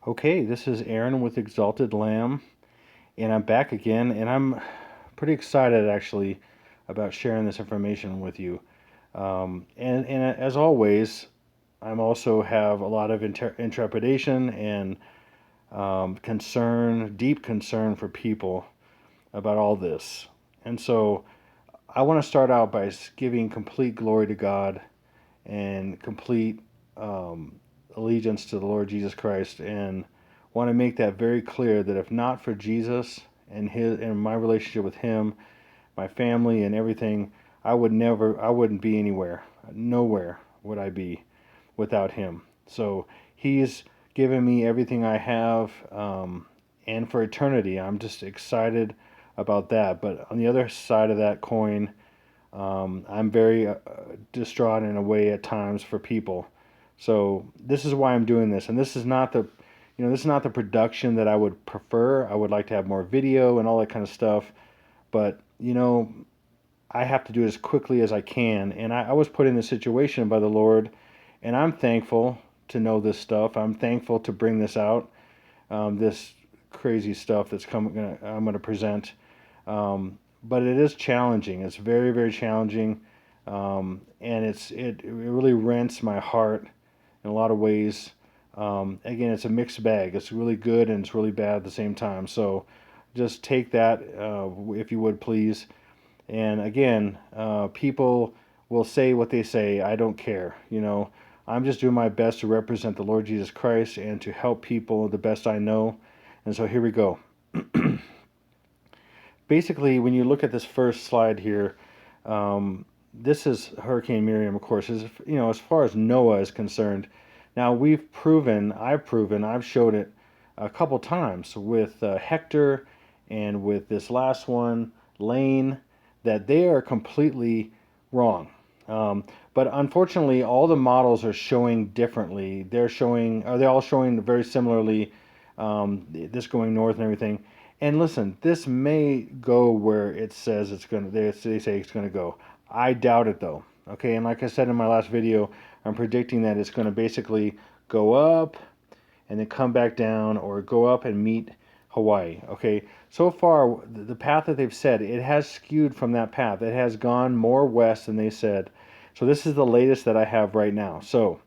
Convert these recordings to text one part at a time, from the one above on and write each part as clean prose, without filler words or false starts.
Okay, this is Aaron with Exalted Lamb, and I'm back again, and I'm pretty excited actually about sharing this information with you. And as always, I'm also have a lot of intrepidation and concern, deep concern for people about all this. And so I want to start out by giving complete glory to God and complete allegiance to the Lord Jesus Christ, and want to make that very clear that if not for Jesus and his and my relationship with him, my family and everything, I wouldn't be anywhere. Nowhere would I be without him. So he's given me everything I have, and for eternity. I'm just excited about that. But on the other side of that coin, I'm very distraught in a way at times for people. So this is why I'm doing this, and this is not this is not the production that I would prefer. I would like to have more video and all that kind of stuff, but I have to do it as quickly as I can. And I was put in this situation by the Lord, and I'm thankful to know this stuff. I'm thankful to bring this out, this crazy stuff I'm going to present. But it is challenging. It's very, very challenging, and it really rents my heart in a lot of ways. Again, it's a mixed bag. It's really good and it's really bad at the same time. So just take that, if you would please. And again, people will say what they say. I don't care. I'm just doing my best to represent the Lord Jesus Christ and to help people the best I know. And so here we go. Basically, when you look at this first slide here, this is Hurricane Miriam, of course. As far as Noah is concerned, now I've showed it a couple times with Hector and with this last one, Lane, that they are completely wrong. But unfortunately, all the models are showing differently. They're all showing very similarly, this going north and everything. And listen, this may go where it says it's going to, they say it's going to go. I doubt it though. Okay, and like I said in my last video, I'm predicting that it's going to basically go up and then come back down, or go up and meet Hawaii. Okay, so far the path that they've said, it has skewed from that path. It has gone more west than they said. So this is the latest that I have right now. So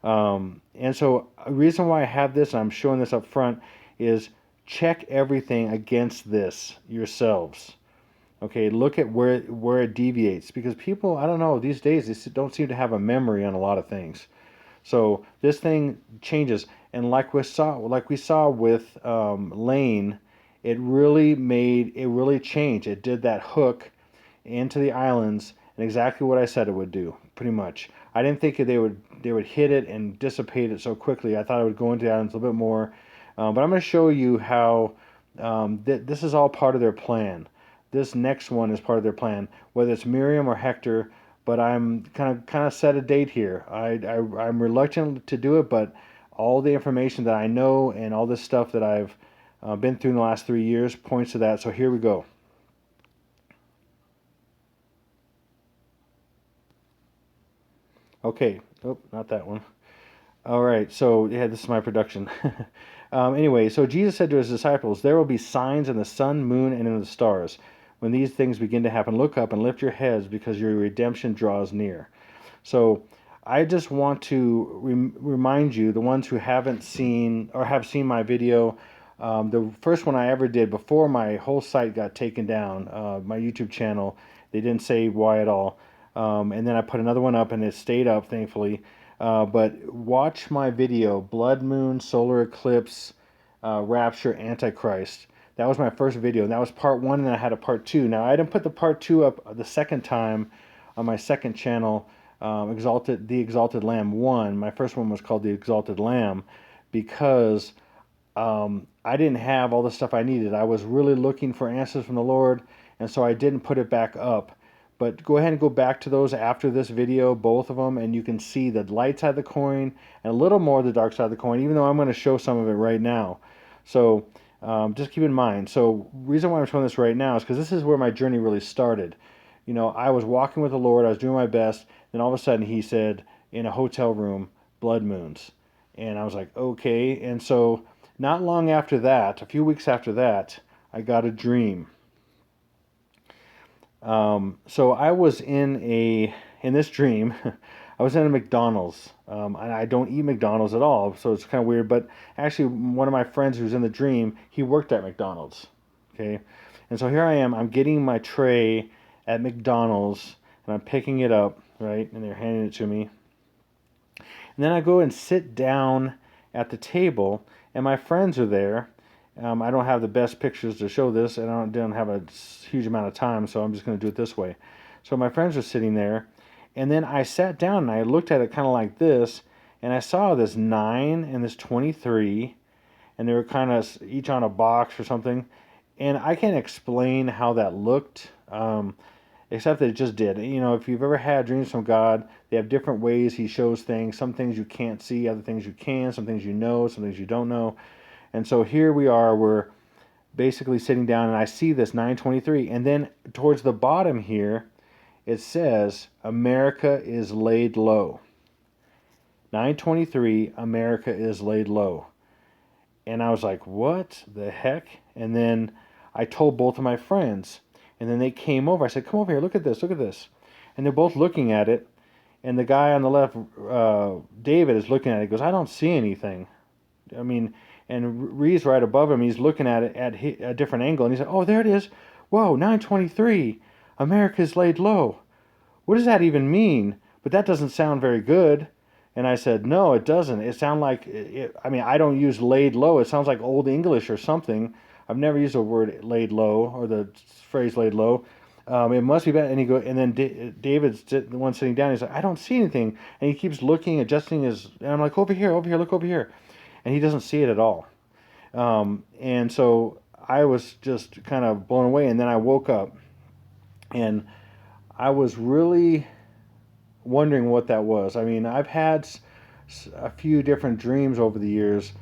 and so a reason why I have this, and I'm showing this up front, is check everything against this yourselves. Okay, look at where it deviates, because people, I don't know, these days they don't seem to have a memory on a lot of things. So this thing changes, and like we saw with Lane, it really changed. It did that hook into the islands, and exactly what I said it would do, pretty much. I didn't think they would hit it and dissipate it so quickly. I thought it would go into the islands a little bit more, but I'm going to show you how this is all part of their plan. This next one is part of their plan, whether it's Miriam or Hector. But I'm kind of set a date here. I'm reluctant to do it, but all the information that I know and all this stuff that I've been through in the last 3 years points to that. So here we go. Okay. Oh, not that one. All right. So yeah, this is my production. Anyway, so Jesus said to his disciples, "There will be signs in the sun, moon, and in the stars. When these things begin to happen, look up and lift your heads, because your redemption draws near." So I just want to remind you, the ones who haven't seen or have seen my video, the first one I ever did before my whole site got taken down, my YouTube channel, they didn't say why at all. And then I put another one up and it stayed up, thankfully. But watch my video, Blood Moon, Solar Eclipse, Rapture, Antichrist. That was my first video, and that was part one, and then I had a part two. Now, I didn't put the part two up the second time on my second channel, The Exalted Lamb 1. My first one was called The Exalted Lamb, because I didn't have all the stuff I needed. I was really looking for answers from the Lord, and so I didn't put it back up. But go ahead and go back to those after this video, both of them, and you can see the light side of the coin and a little more of the dark side of the coin, even though I'm going to show some of it right now. So just keep in mind. So reason why I'm showing this right now is because this is where my journey really started. I was walking with the Lord, I was doing my best, then all of a sudden he said, in a hotel room, blood moons. And I was like, okay. And so Not long after that, a few weeks after that, I got a dream. So I was in this dream, I was in a McDonald's. And I don't eat McDonald's at all, so it's kind of weird. But actually, one of my friends who was in the dream, he worked at McDonald's. Okay, and so here I am. I'm getting my tray at McDonald's, and I'm picking it up, right, and they're handing it to me. And then I go and sit down at the table, and my friends are there. I don't have the best pictures to show this, and I don't have a huge amount of time, so I'm just going to do it this way. So my friends are sitting there, and then I sat down and I looked at it kind of like this, and I saw this 9 and this 23, and they were kind of each on a box or something. And I can't explain how that looked. Except that it just did. You know, if you've ever had dreams from God, they have different ways He shows things. Some things you can't see, other things you can, some things you know, some things you don't know. And so here we are, we're basically sitting down, and I see this 923. And then towards the bottom here, it says, America is laid low. 923, America is laid low. And I was like, what the heck? And then I told both of my friends. And then they came over. I said, come over here, look at this, look at this. And they're both looking at it. And the guy on the left, David, is looking at it. He goes, I don't see anything. I mean, and Ree's right above him. He's looking at it at a different angle. And he said, oh, there it is. Whoa, 923. America's laid low. What does that even mean? But that doesn't sound very good. And I said, no, it doesn't. It sounds like, I mean, I don't use laid low. It sounds like Old English or something. I've never used the word laid low or the phrase laid low. It must be bad. And then David's the one sitting down. He's like, I don't see anything. And he keeps looking, adjusting his, and I'm like, over here, look over here. And he doesn't see it at all. And so I was just kind of blown away. And then I woke up and I was really wondering what that was. I mean, I've had a few different dreams over the years.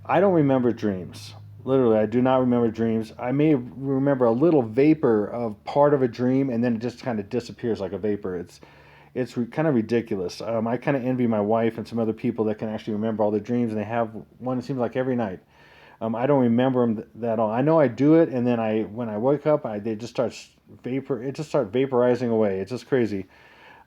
I don't remember dreams. Literally, I do not remember dreams. I may remember a little vapor of part of a dream, and then it just kind of disappears like a vapor. It's kind of ridiculous. I kind of envy my wife and some other people that can actually remember all their dreams, and they have one, it seems like every night. I don't remember them that all. I know I do it, and then when I wake up, they just start it just start vaporizing away. It's just crazy.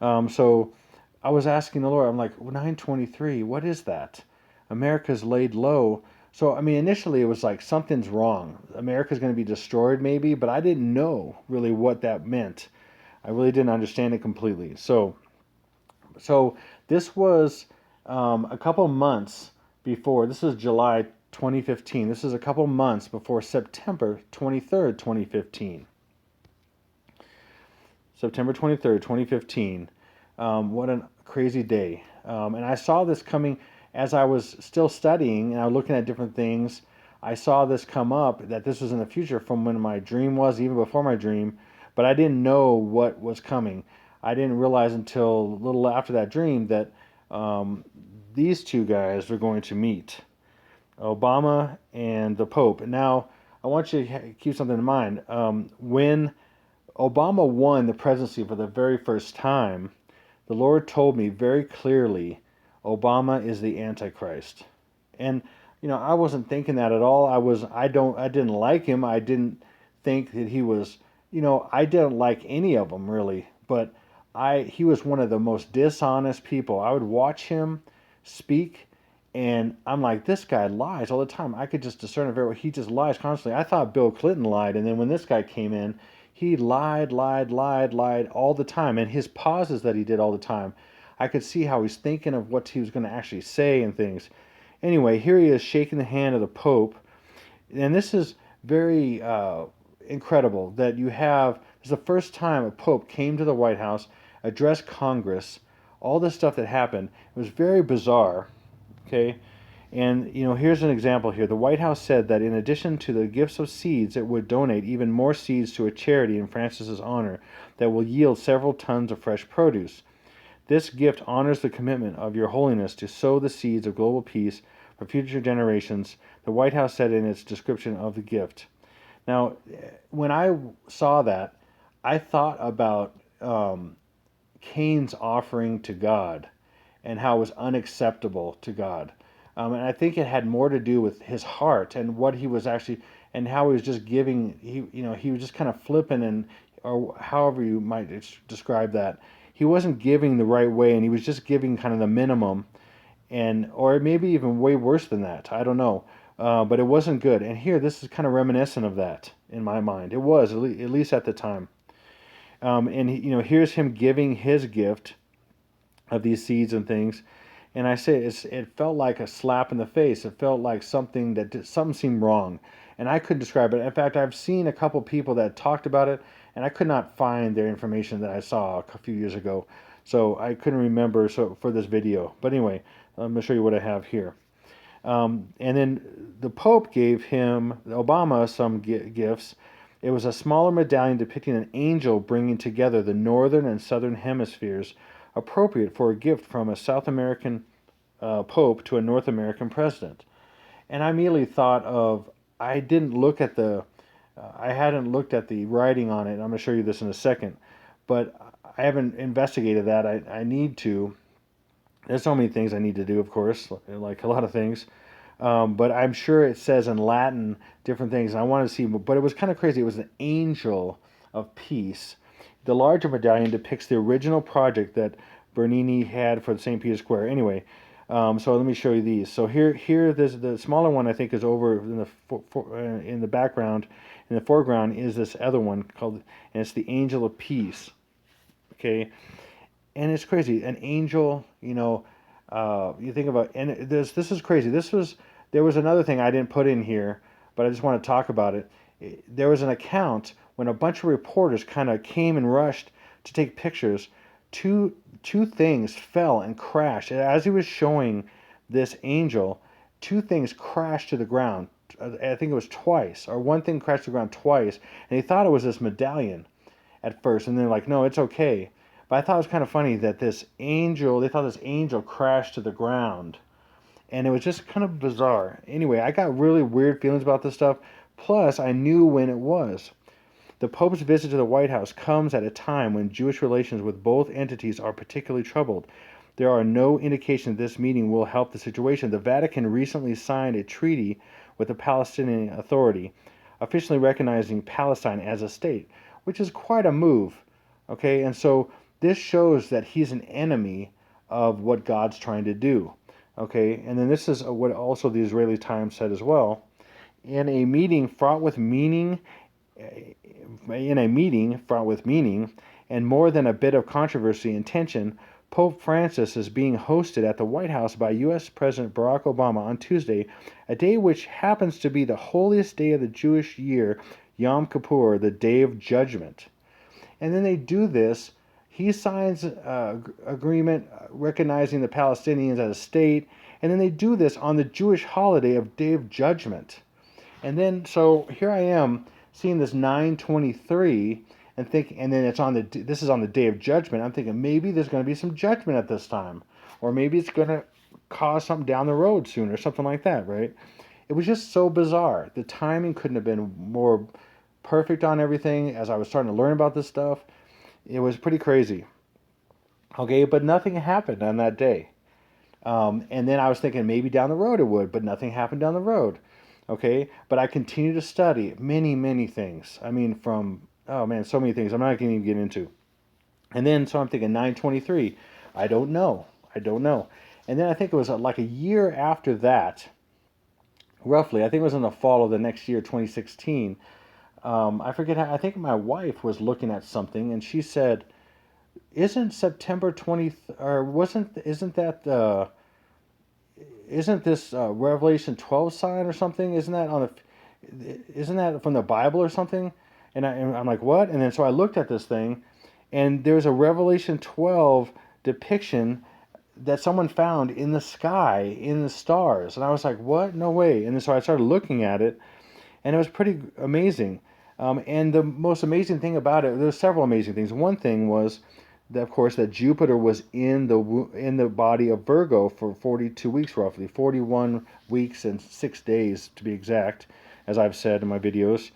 So I was asking the Lord, I'm like, 923, what is that? America's laid low. So, I mean, initially it was like something's wrong. America's going to be destroyed maybe, but I didn't know really what that meant. I really didn't understand it completely. So this was a couple months before. This is July 2015. This is a couple months before September 23rd, 2015. September 23rd, 2015. What a crazy day. And I saw this coming as I was still studying and I was looking at different things. I saw this come up, that this was in the future from when my dream was, even before my dream, but I didn't know what was coming. I didn't realize until a little after that dream that these two guys were going to meet, Obama and the Pope. And now, I want you to keep something in mind. When Obama won the presidency for the very first time, the Lord told me very clearly, Obama is the Antichrist. And I wasn't thinking that at all. I didn't like him. I didn't think that he was, I didn't like any of them really, but he was one of the most dishonest people. I would watch him speak and I'm like, this guy lies all the time. I could just discern it very well. He just lies constantly. I thought Bill Clinton lied, and then when this guy came in, he lied all the time. And his pauses that he did all the time, I could see how he's thinking of what he was going to actually say and things. Anyway, here he is shaking the hand of the Pope. And this is very incredible that this is the first time a Pope came to the White House, addressed Congress, all this stuff that happened. It was very bizarre. Okay, and here's an example here. The White House said that in addition to the gifts of seeds, it would donate even more seeds to a charity in Francis's honor that will yield several tons of fresh produce. This gift honors the commitment of Your Holiness to sow the seeds of global peace for future generations, the White House said in its description of the gift. Now, when I saw that, I thought about Cain's offering to God and how it was unacceptable to God. And I think it had more to do with his heart and what he was actually, and how he was just giving. He was just kind of flipping, and or however you might describe that. He wasn't giving the right way, and he was just giving kind of the minimum, and or maybe even way worse than that. I don't know, but it wasn't good. And here, this is kind of reminiscent of that in my mind. It was at least at the time. And here's him giving his gift of these seeds and things. And I say it felt like a slap in the face. It felt like something seemed wrong, and I couldn't describe it. In fact, I've seen a couple people that talked about it, and I could not find their information that I saw a few years ago, so I couldn't remember. So for this video, but anyway, I'm gonna show you what I have here. And then the Pope gave Obama some gifts. It was a smaller medallion depicting an angel bringing together the northern and southern hemispheres, appropriate for a gift from a South American Pope to a North American president. And I immediately thought of, I didn't look at I hadn't looked at the writing on it. I'm going to show you this in a second, but I haven't investigated that. I need to. There's so many things I need to do, of course, like a lot of things. But I'm sure it says in Latin different things. And I want to see, but it was kind of crazy. It was an angel of peace. The larger medallion depicts the original project that Bernini had for the St. Peter's Square. Anyway, so let me show you these. So here, the smaller one I think is over in the background. In the foreground is this other one called, and it's the Angel of Peace. Okay, and it's crazy. An angel, you think about, and this is crazy. There was another thing I didn't put in here, but I just want to talk about it. There was an account when a bunch of reporters kind of came and rushed to take pictures. Two things fell and crashed. As he was showing this angel, two things crashed to the ground. I think it was twice, or one thing crashed to the ground twice, and he thought it was this medallion at first, and they're like, no, it's okay. But I thought it was kind of funny that they thought this angel crashed to the ground. And it was just kind of bizarre. Anyway, I got really weird feelings about this stuff. Plus, I knew when it was. The Pope's visit to the White House comes at a time when Jewish relations with both entities are particularly troubled. There are no indications this meeting will help the situation. The Vatican recently signed a treaty with the Palestinian Authority, officially recognizing Palestine as a state, which is quite a move. Okay, and so this shows that he's an enemy of what God's trying to do. Okay, and then this is what also the Israeli Times said as well. In a meeting fraught with meaning, and more than a bit of controversy and tension, Pope Francis is being hosted at the White House by U.S. President Barack Obama on Tuesday, a day which happens to be the holiest day of the Jewish year, Yom Kippur, the Day of Judgment. And then they do this. He signs an agreement recognizing the Palestinians as a state, and then they do this on the Jewish holiday of Day of Judgment. And then, so here I am seeing this 9/23 and thinking, and then this is on the Day of Judgment. I'm thinking maybe there's going to be some judgment at this time, or maybe it's going to cause something down the road soon, or something like that, right? It was just so bizarre. The timing couldn't have been more perfect on everything. As I was starting to learn about this stuff, it was pretty crazy. Okay, but nothing happened on that day. And then I was thinking maybe down the road it would, but nothing happened down the road. Okay, but I continued to study many, many things. I mean, oh man, so many things I'm not going to even get into. And then, so I'm thinking 9/23. I don't know. And then I think it was like a year after that, roughly, I think it was in the fall of the next year, 2016. I forget how, I think my wife was looking at something and she said, isn't September 20th, or isn't this Revelation 12 sign or something? Isn't that from the Bible or something? And I'm like, what? And then so I looked at this thing, and there's a Revelation 12 depiction that someone found in the sky, in the stars. And I was like, what? No way. And then so I started looking at it, and it was pretty amazing. And the most amazing thing about it, there's several amazing things. One thing was, that, of course, that Jupiter was in the body of Virgo for 42 weeks, roughly 41 weeks and 6 days to be exact, as I've said in my videos,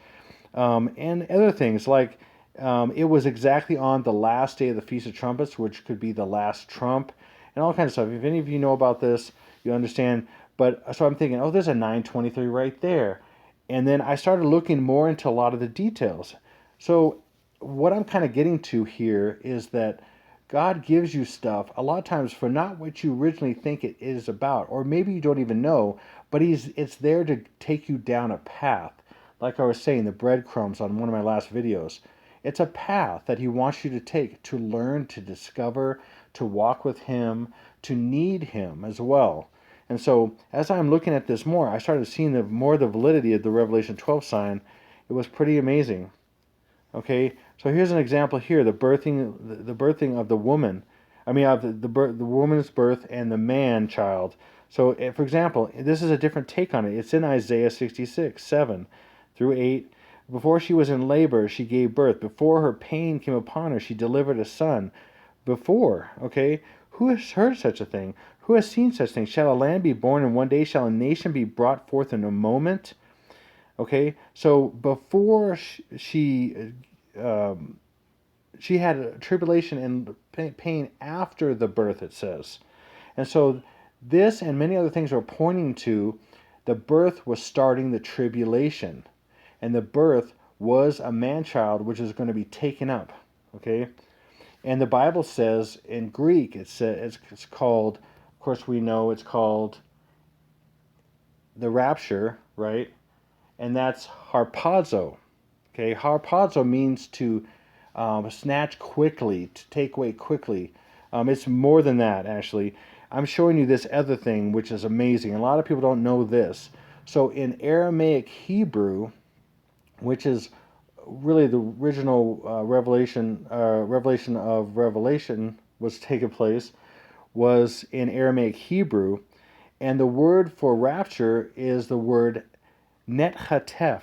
and other things like it was exactly on the last day of the Feast of Trumpets, which could be the last trump, and all kinds of stuff. If any of you know about this, you understand. But so I'm thinking, oh, there's a 923 right there. And then I started looking more into a lot of the details. So what I'm kind of getting to here is that God gives you stuff a lot of times for not what you originally think it is about, or maybe you don't even know, but it's there to take you down a path. Like I was saying, the breadcrumbs on one of my last videos. It's a path that he wants you to take to learn, to discover, to walk with him, to need him as well. And so as I'm looking at this more, I started seeing the validity of the Revelation 12 sign. It was pretty amazing. Okay, so here's an example here: the birthing of the woman. I mean, of the woman's birth and the man child. So, for example, this is a different take on it. It's in Isaiah 66:7 through 8. Before she was in labor, she gave birth. Before her pain came upon her, she delivered a son. Before, okay, who has heard such a thing? Who has seen such things? Shall a land be born in one day? Shall a nation be brought forth in a moment? Okay, so before um, she had a tribulation and pain after the birth, it says. And so this and many other things are pointing to the birth was starting the tribulation. And the birth was a man child which is going to be taken up. Okay? And the Bible says in Greek, it's called, of course we know it's called the rapture, right? And that's harpazo. Okay, harpazo means to snatch quickly, to take away quickly. It's more than that, actually. I'm showing you this other thing, which is amazing. A lot of people don't know this. So in Aramaic Hebrew, which is really the original revelation of Revelation was taking place, was in Aramaic Hebrew, and the word for rapture is the word netchatef.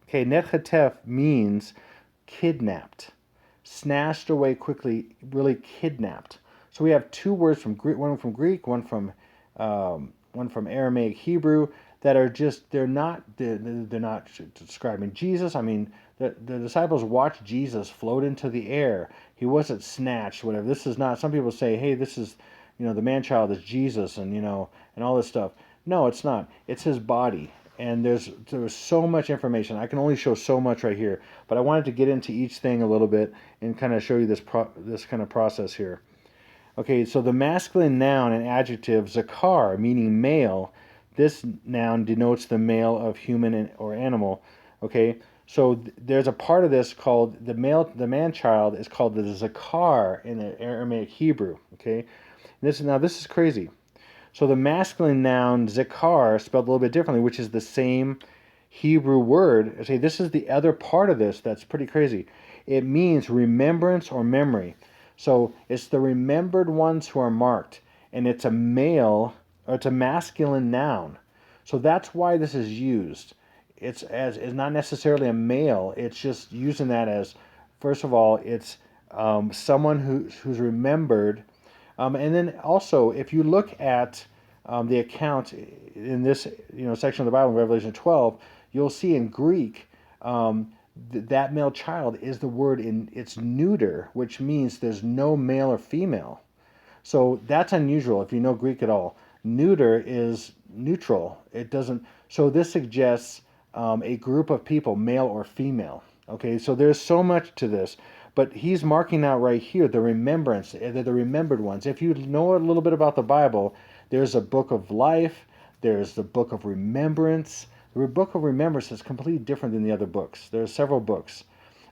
Okay, netchatef means kidnapped, snatched away quickly, really kidnapped. So we have two words from Greek, one from Greek, one from Aramaic Hebrew, that are just they're not describing Jesus. I mean, the disciples watched Jesus float into the air. He wasn't snatched, whatever. This is not. Some people say, hey, this is, the man child is Jesus, and and all this stuff. No, it's not. It's his body. And there's so much information. I can only show so much right here, but I wanted to get into each thing a little bit and kind of show you this kind of process here. Okay, so the masculine noun and adjective zakar, meaning male, this noun denotes the male of human or animal. Okay, so there's a part of this called the man child is called the zakar in the Aramaic Hebrew. Okay, this is crazy. So the masculine noun zakar, spelled a little bit differently, which is the same Hebrew word. Okay, this is the other part of this that's pretty crazy. It means remembrance or memory. So it's the remembered ones who are marked, and it's a male or it's a masculine noun. So that's why this is used. It's not necessarily a male. It's just using that as, first of all, it's someone who's remembered. And then also, if you look at the account in this section of the Bible, in Revelation 12, you'll see in Greek that male child is the word in its neuter, which means there's no male or female. So that's unusual if you know Greek at all. Neuter is neutral. It doesn't. So this suggests a group of people, male or female. Okay, so there's so much to this. But he's marking out right here the remembrance, the remembered ones. If you know a little bit about the Bible, there's a book of life, there's the book of remembrance. The book of remembrance is completely different than the other books. There are several books.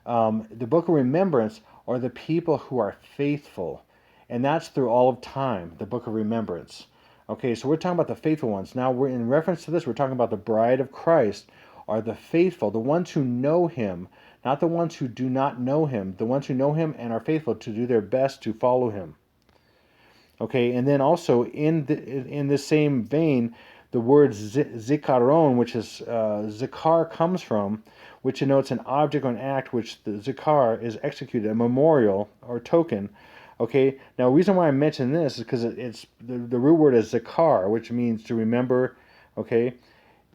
The book of remembrance are the people who are faithful, and that's through all of time, the book of remembrance. Okay, so we're talking about the faithful ones. Now, we're in reference to this, we're talking about the bride of Christ are the faithful, the ones who know him, not the ones who do not know him, the ones who know him and are faithful to do their best to follow him. Okay, and then also in the same vein, the word zikaron, which is zikar comes from, which denotes an object or an act which the zikar is executed, a memorial or token. Okay, now the reason why I mention this is because it's the root word is zikar, which means to remember. Okay,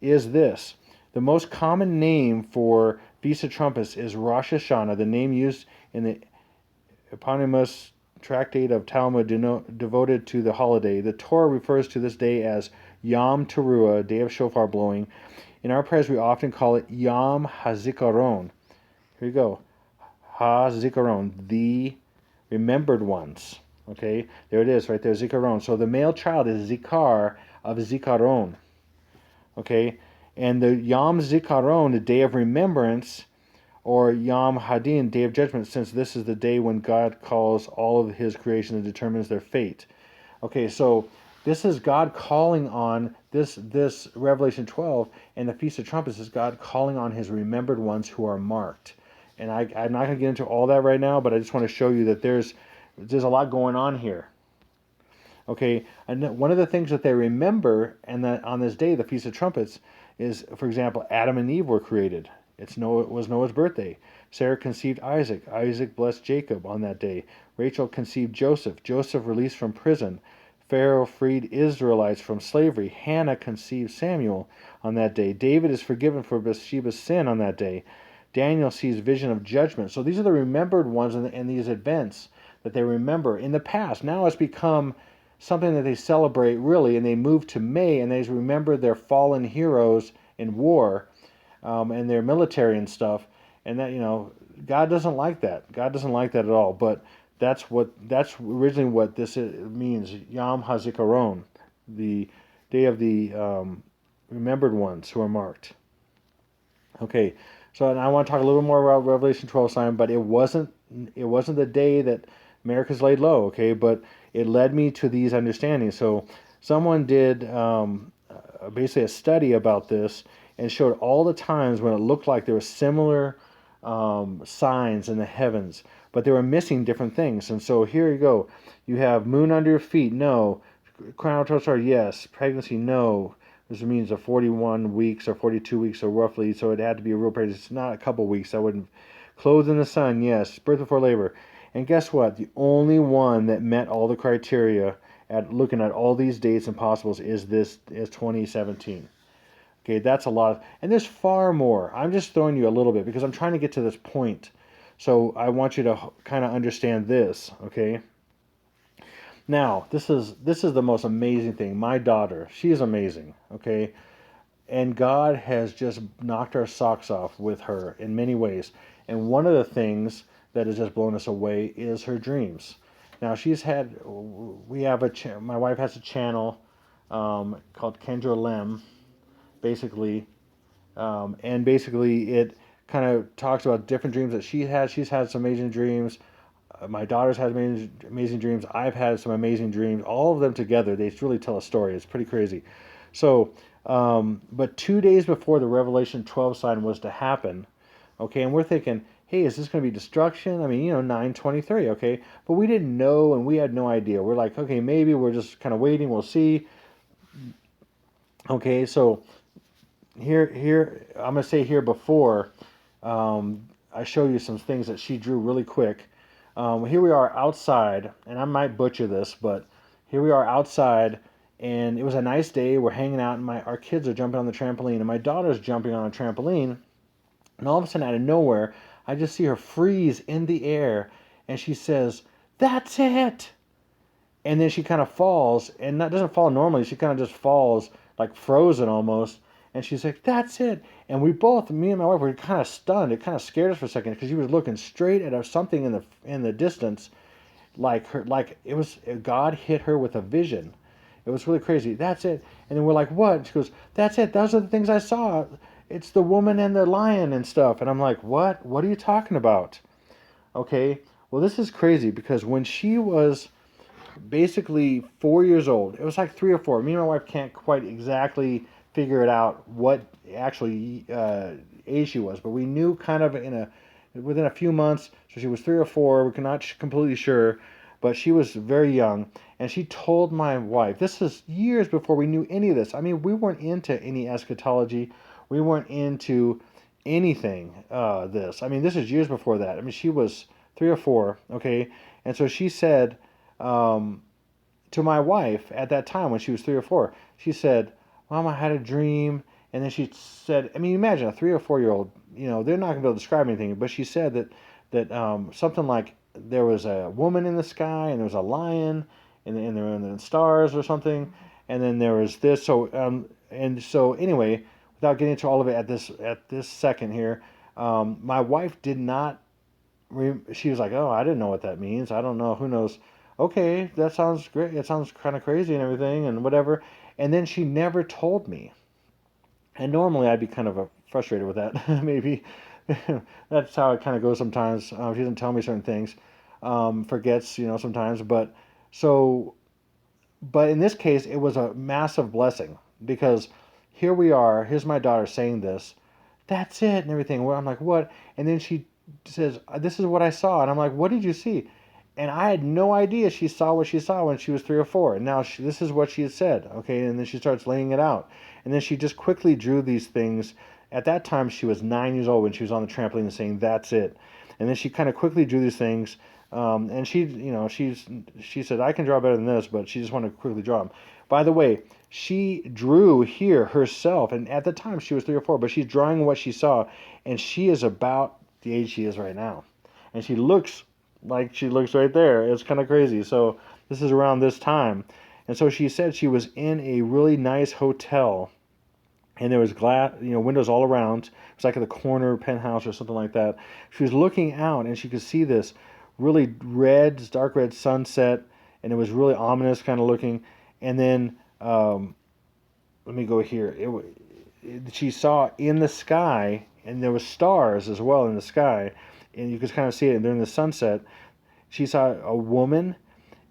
is this. The most common name for Feast of Trumpets is Rosh Hashanah, the name used in the eponymous tractate of Talmud devoted to the holiday. The Torah refers to this day as Yom Teruah, day of shofar blowing. In our prayers, we often call it Yom HaZikaron. Here you go. HaZikaron, the remembered ones. Okay, there it is, right there, Zikaron. So the male child is Zikar of Zikaron. Okay, and the Yom Zikaron, the day of remembrance, or Yom Hadin, day of judgment, since this is the day when God calls all of his creation and determines their fate. Okay, so this is God calling on this Revelation 12 and the Feast of Trumpets is God calling on his remembered ones who are marked. And I'm not going to get into all that right now, but I just want to show you that there's a lot going on here. Okay, and one of the things that they remember, and that on this day, the Feast of Trumpets, is, for example, Adam and Eve were created. It was Noah's birthday. Sarah conceived Isaac. Isaac blessed Jacob on that day. Rachel conceived Joseph. Joseph released from prison. Pharaoh freed Israelites from slavery. Hannah conceived Samuel on that day. David is forgiven for Bathsheba's sin on that day. Daniel sees vision of judgment. So these are the remembered ones in these events that they remember in the past. Now it's become something that they celebrate, really, and they move to May, and they remember their fallen heroes in war, and their military and stuff. And that, God doesn't like that. God doesn't like that at all. But that's originally what this means. Yom HaZikaron, the day of the remembered ones who are marked. Okay, so and I want to talk a little more about Revelation 12 sign, but it wasn't the day that America's laid low. Okay, but it led me to these understandings. So someone did basically a study about this and showed all the times when it looked like there were similar signs in the heavens, but they were missing different things. And so here you go. You have moon under your feet, no. Crown of star, yes. Pregnancy, no. This means a 41 weeks or 42 weeks or roughly, so it had to be a real pregnancy. It's not a couple weeks. I wouldn't. Clothed in the sun, yes. Birth before labor. And guess what? The only one that met all the criteria at looking at all these dates and possibles is 2017. Okay, that's a lot. And there's far more. I'm just throwing you a little bit because I'm trying to get to this point. So I want you to kind of understand this, okay? Now, this is the most amazing thing. My daughter, she is amazing, okay? And God has just knocked our socks off with her in many ways. And one of the things that has just blown us away is her dreams. Now, my wife has a channel called Kendra Lem, basically, and basically it kind of talks about different dreams that she has. She's had some amazing dreams. My daughter's had amazing dreams. I've had some amazing dreams. All of them together, they really tell a story. It's pretty crazy. So, but 2 days before the Revelation 12 sign was to happen, okay, and we're thinking, hey, is this going to be destruction? I mean, 9:23, okay, but we didn't know, and we had no idea. We're like, okay, maybe we're just kind of waiting. We'll see. Okay, so here I'm going to say here before I show you some things that she drew really quick. Here we are outside, and I might butcher this, but here we are outside, and it was a nice day. We're hanging out, and our kids are jumping on the trampoline, and my daughter's jumping on a trampoline, and all of a sudden, out of nowhere, I just see her freeze in the air, and she says, "That's it!" And then she kind of falls, and that doesn't fall normally. She kind of just falls, like frozen almost, and she's like, "That's it!" And we both, me and my wife, were kind of stunned. It kind of scared us for a second because she was looking straight at something in the distance, like God hit her with a vision. It was really crazy. That's it. And then we're like, "What?" She goes, "That's it. Those are the things I saw. It's the woman and the lion and stuff." And I'm like, "What? What are you talking about?" Okay. Well, this is crazy because when she was basically 4 years old, it was like 3 or 4. Me and my wife can't quite exactly figure it out what actually age she was, but we knew kind of within a few months. So she was 3 or 4. We're not completely sure, but she was very young. And she told my wife, this is years before we knew any of this. I mean, we weren't into any eschatology. We weren't into anything this. I mean, this is years before that. I mean, she was 3 or 4, okay? And so she said to my wife at that time when she was 3 or 4, she said, "Mom, I had a dream." And then she said, I mean, imagine a 3 or 4 year old, they're not going to be able to describe anything, but she said that something like there was a woman in the sky and there was a lion and there were the stars or something. and then there was this. So and so anyway, without getting into all of it at this second here, my wife did not. She was like, "Oh, I didn't know what that means. I don't know. Who knows?" Okay, that sounds great. It sounds kind of crazy and everything and whatever. And then she never told me. And normally I'd be kind of frustrated with that. Maybe that's how it kind of goes sometimes. She doesn't tell me certain things, forgets, sometimes. So, but in this case, it was a massive blessing because here we are. Here's my daughter saying this. That's it and everything. Where I'm like, what? And then she says, "This is what I saw," and I'm like, "What did you see?" And I had no idea she saw what she saw when she was 3 or 4. And now this is what she had said. Okay, and then she starts laying it out. And then she just quickly drew these things. At that time, she was 9 years old when she was on the trampoline and saying, "That's it." And then she kind of quickly drew these things. And she said, "I can draw better than this," but she just wanted to quickly draw them. By the way, she drew here herself, and at the time she was 3 or 4, but she's drawing what she saw, and she is about the age she is right now, and she looks like she looks right there. It's kind of crazy. So this is around this time, and so she said she was in a really nice hotel, and there was glass, windows all around. It was like at the corner penthouse or something like that. She was looking out, and she could see this really dark red sunset, and it was really ominous kind of looking. And then let me go here. She saw in the sky, and there was stars as well in the sky, and you could kind of see it during the sunset. She saw a woman,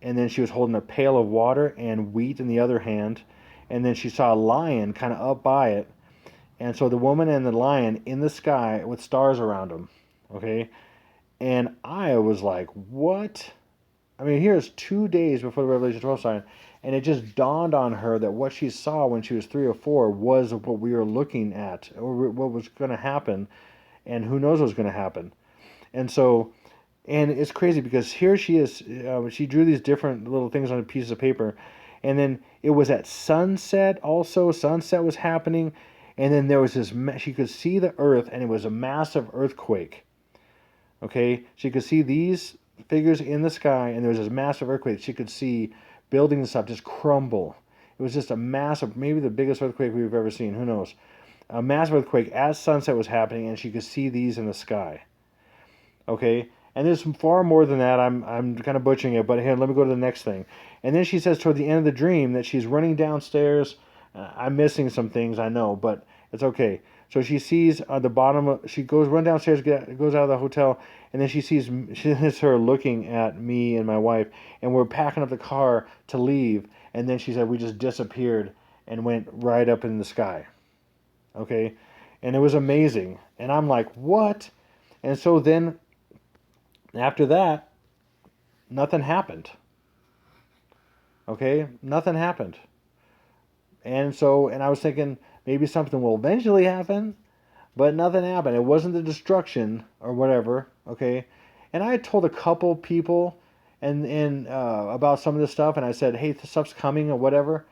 and then she was holding a pail of water and wheat in the other hand, and then she saw a lion kind of up by it, and so the woman and the lion in the sky with stars around them. Okay, and I was like, what? I mean, here's 2 days before the Revelation 12 sign, and it just dawned on her that what she saw when she was 3 or 4 was what we were looking at, or what was going to happen, and who knows what's going to happen. And so, and it's crazy because here she is, she drew these different little things on a piece of paper, and then it was at sunset also, sunset was happening, and then there was this, she could see the earth, and it was a massive earthquake. Okay, she could see these figures in the sky, and there was this massive earthquake. She could see buildings and stuff just crumble. It was just a massive, maybe the biggest earthquake we've ever seen. Who knows? A massive earthquake as sunset was happening, and she could see these in the sky. Okay, and there's far more than that. I'm kind of butchering it, but here, let me go to the next thing. And then she says toward the end of the dream that she's running downstairs. I'm missing some things, I know, but it's okay. So she sees at the bottom. She run downstairs, goes out of the hotel, and then she sees her looking at me and my wife, and we're packing up the car to leave. And then she said we just disappeared and went right up in the sky. Okay, and it was amazing. And I'm like, what? And so then after that, nothing happened. Okay, nothing happened. And I was thinking maybe something will eventually happen, but nothing happened. It wasn't the destruction or whatever. Okay, and I had told a couple people and about some of this stuff, and I said, hey, this stuff's coming or whatever.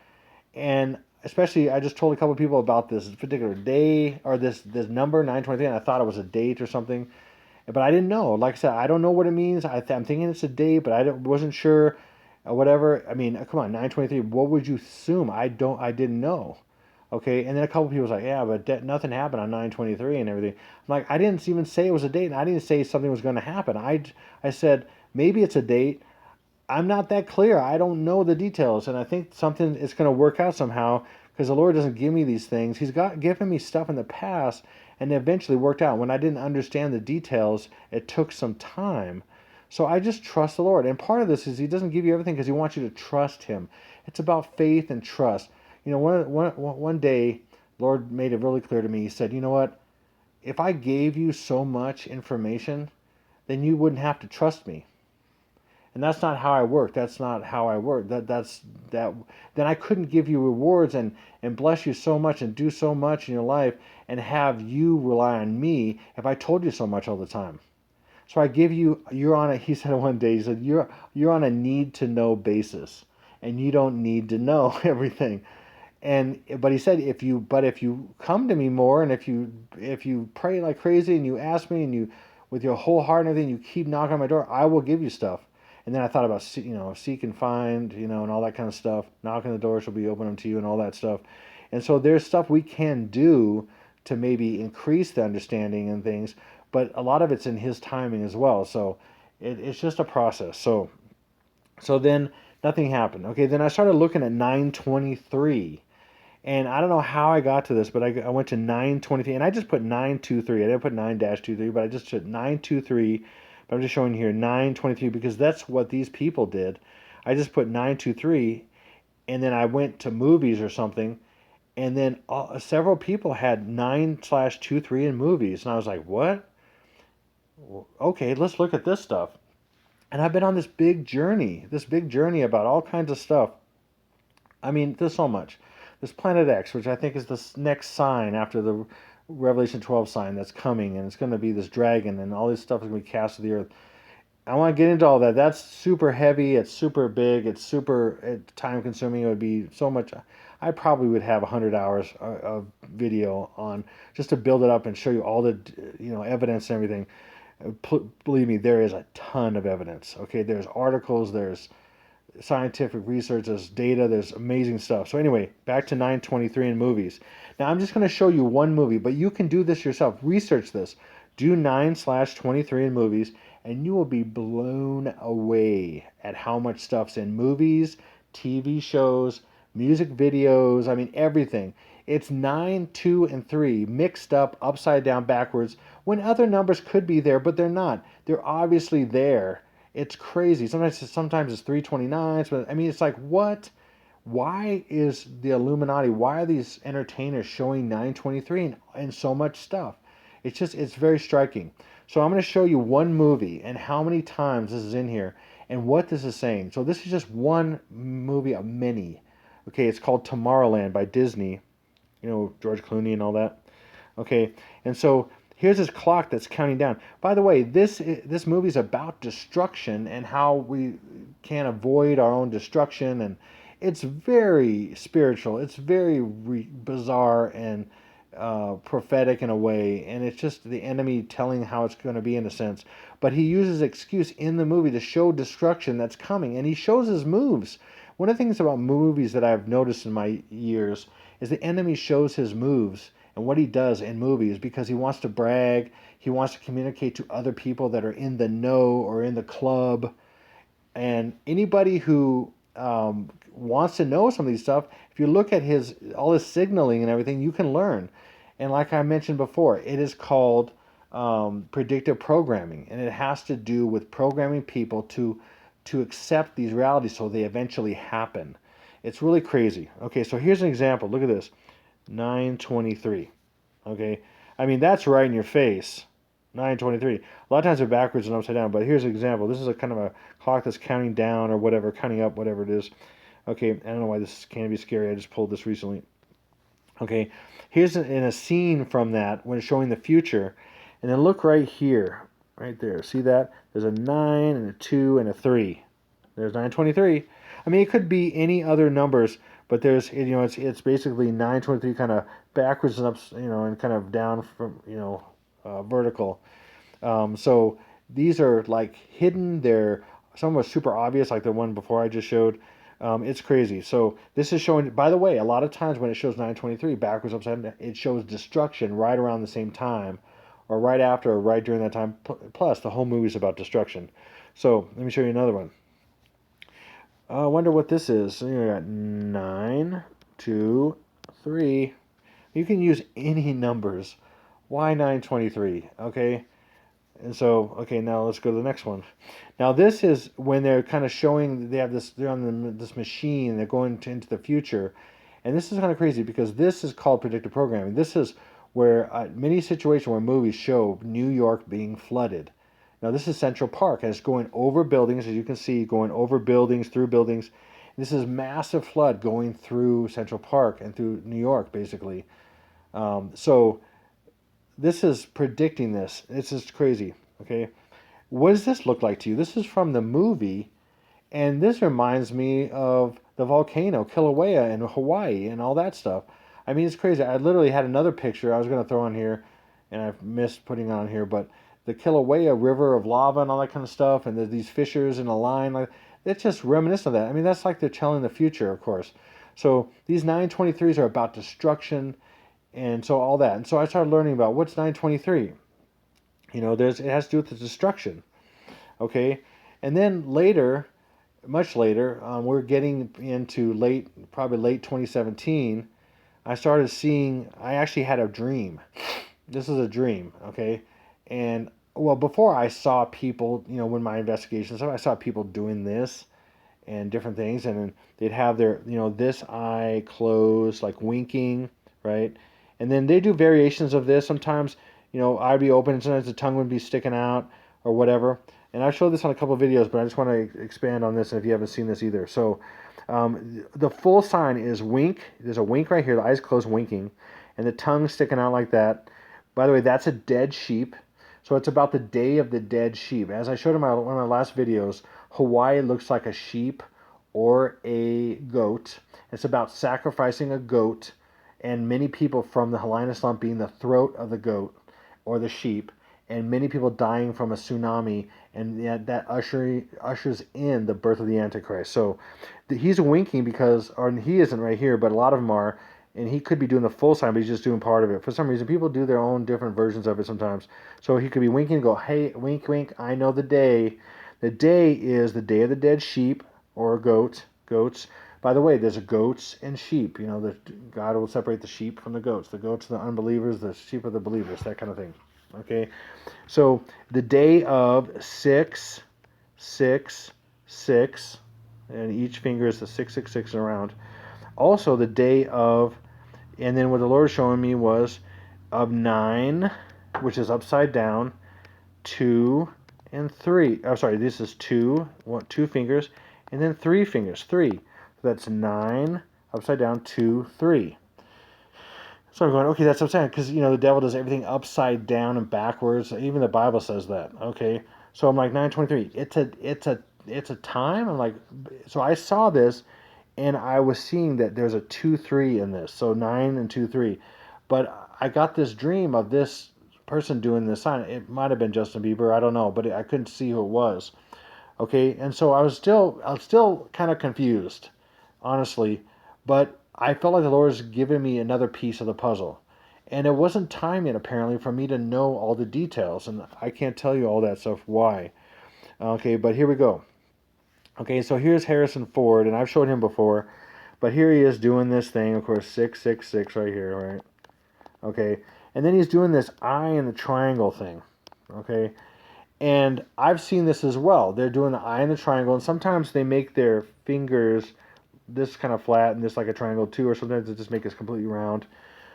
And especially, I just told a couple people about this particular day or this number 923, and I thought it was a date or something, but I didn't know. Like I said, I don't know what it means. I'm thinking it's a date, but wasn't sure. Whatever. I mean, come on, 923. What would you assume? I didn't know. Okay, and then a couple people was like, yeah, but nothing happened on 923 and everything. I'm like, I didn't even say it was a date, and I didn't say something was going to happen. I said maybe it's a date. I'm not that clear. I don't know the details, and I think something is going to work out somehow because the Lord doesn't give me these things. He's given me stuff in the past, and it eventually worked out. When I didn't understand the details, it took some time. So I just trust the Lord. And part of this is He doesn't give you everything because He wants you to trust Him. It's about faith and trust. One day, the Lord made it really clear to me. He said, you know what? If I gave you so much information, then you wouldn't have to trust me. And that's not how I work. That's not how I work. Then I couldn't give you rewards and bless you so much and do so much in your life and have you rely on me if I told you so much all the time. So I give you, he said one day, he said, you're on a need to know basis, and you don't need to know everything. But he said, if you come to me more, and if you pray like crazy, and you ask me, and you with your whole heart and everything, you keep knocking on my door, I will give you stuff. And then I thought about, seek and find, and all that kind of stuff. Knock on the door shall be open unto you and all that stuff. And so there's stuff we can do to maybe increase the understanding and things, but a lot of it's in his timing as well. So it's just a process. So then nothing happened. Okay, then I started looking at 923. And I don't know how I got to this, but I went to 923, and I just put 923. I didn't put 9-23, but I just put 923. But I'm just showing here 923 because that's what these people did. I just put 923, and then I went to movies or something, and then several people had 9/23 in movies, and I was like, what? Okay, let's look at this stuff. And I've been on this big journey about all kinds of stuff. I mean, there's so much. This Planet X, which I think is the next sign after the Revelation 12 sign that's coming, and it's going to be this dragon, and all this stuff is going to be cast to the earth. I want to get into all that. That's super heavy. It's super big. It's super time consuming. It would be so much. I probably would have 100 hours of video on just to build it up and show you all the evidence and everything. Believe me, there is a ton of evidence. Okay, there's articles, there's scientific research, there's data, there's amazing stuff. So anyway, back to 923 in movies. Now I'm just going to show you one movie, but you can do this yourself. Research this. Do 9/23 in movies, and you will be blown away at how much stuff's in movies, TV shows, music videos. I mean, everything. It's 9, 2, and 3 mixed up, upside down, backwards, when other numbers could be there, but they're not. They're obviously there. It's crazy. Sometimes it's 329s, but I mean, it's like, what? Why is the Illuminati, why are these entertainers showing 923 and so much stuff? It's very striking. So I'm going to show you one movie and how many times this is in here and what this is saying. So this is just one movie of many. Okay, it's called Tomorrowland by Disney. George Clooney and all that. Okay, and so here's this clock that's counting down. By the way, this movie is about destruction and how we can avoid our own destruction, and it's very spiritual. It's very bizarre and prophetic in a way, and it's just the enemy telling how it's going to be in a sense. But he uses excuse in the movie to show destruction that's coming, and he shows his moves. One of the things about movies that I've noticed in my years is the enemy shows his moves and what he does in movies because he wants to brag, he wants to communicate to other people that are in the know or in the club. And anybody who wants to know some of these stuff, if you look at all his signaling and everything, you can learn. And like I mentioned before, it is called predictive programming, and it has to do with programming people to accept these realities so they eventually happen. It's really crazy. Okay, so here's an example. Look at this. 923. Okay, I mean, that's right in your face. 923. A lot of times they're backwards and upside down, but here's an example. This is a kind of a clock that's counting down or whatever, counting up, whatever it is. Okay, I don't know why this can be scary. I just pulled this recently. Okay, here's in a scene from that when it's showing the future. And then look right here, right there. See that? There's a 9 and a 2 and a 3. There's 923. I mean, it could be any other numbers, but there's, it's basically 923 kind of backwards and up, and kind of down from, vertical. So these are like hidden. Some are super obvious, like the one before I just showed. It's crazy. So this is showing, by the way, a lot of times when it shows 923 backwards, upside down, it shows destruction right around the same time, or right after, or right during that time. Plus, the whole movie is about destruction. So let me show you another one. I wonder what this is. So you got 9, 2, 3. You can use any numbers. Why 923? Okay. And so, okay, now let's go to the next one. Now this is when they're kind of showing they're on this machine. They're going into the future, and this is kind of crazy because this is called predictive programming. This is where many situations where movies show New York being flooded. Now this is Central Park, and it's going over buildings, as you can see, going over buildings, through buildings. This is massive flood going through Central Park and through New York, basically. So this is predicting this. This is crazy. Okay, what does this look like to you? This is from the movie, and this reminds me of the volcano Kilauea in Hawaii and all that stuff. I mean, it's crazy. I literally had another picture I was going to throw on here, and I've missed putting on here, but the Kilauea River of lava and all that kind of stuff, and there's these fissures in a line. Like, it's just reminiscent of that. I mean, that's like they're telling the future, of course. So these 923s are about destruction, and so all that. And so I started learning about what's 923. It has to do with the destruction. Okay, and then later, much later, we're getting into probably late 2017. I started seeing. I actually had a dream. This is a dream, okay? And well, before I saw people, when my investigations, I saw people doing this and different things, and then they'd have their, this eye closed, like winking, right? And then they do variations of this. Sometimes, I'd be open, and sometimes the tongue would be sticking out or whatever. And I showed this on a couple of videos, but I just want to expand on this if you haven't seen this either. So, the full sign is wink. There's a wink right here, the eyes closed, winking, and the tongue sticking out like that. By the way, that's a dead sheep. So it's about the day of the dead sheep. As I showed in one of my last videos, Hawaii looks like a sheep or a goat. It's about sacrificing a goat, and many people from the Hawaiian Islam being the throat of the goat or the sheep, and many people dying from a tsunami, and that ushers in the birth of the Antichrist. So he's winking or he isn't right here, but a lot of them are, and he could be doing the full sign, but he's just doing part of it. For some reason, people do their own different versions of it sometimes. So he could be winking and go, hey, wink, wink, I know the day. The day is the day of the dead sheep or goats. By the way, there's goats and sheep. God will separate the sheep from the goats. The goats are the unbelievers, the sheep are the believers, that kind of thing. Okay, so the day of 666, and each finger is the 666 around. Also the day of, and then what the Lord was showing me was of 9, which is upside down, 2 and 3. Oh, sorry, this is 2 fingers, and then 3 fingers, 3. So that's 9 upside down, 2, 3. So I'm going, okay, that's upside down, because the devil does everything upside down and backwards. Even the Bible says that. Okay, so I'm like 923. It's a time. I'm like, so I saw this, and I was seeing that there's a 2-3 in this. So 9 and 2-3, but I got this dream of this person doing this sign. It might have been Justin Bieber. I don't know, but I couldn't see who it was. Okay, and so I was still kind of confused, honestly, but I felt like the Lord was giving me another piece of the puzzle. And it wasn't time yet, apparently, for me to know all the details. And I can't tell you all that stuff, why. Okay, but here we go. Okay, so here's Harrison Ford, and I've showed him before. But here he is doing this thing, of course, 666 right here, right? Okay, and then he's doing this eye in the triangle thing. Okay, and I've seen this as well. They're doing the eye in the triangle, and sometimes they make their fingers this kind of flat and this like a triangle too, or sometimes they just make it completely round.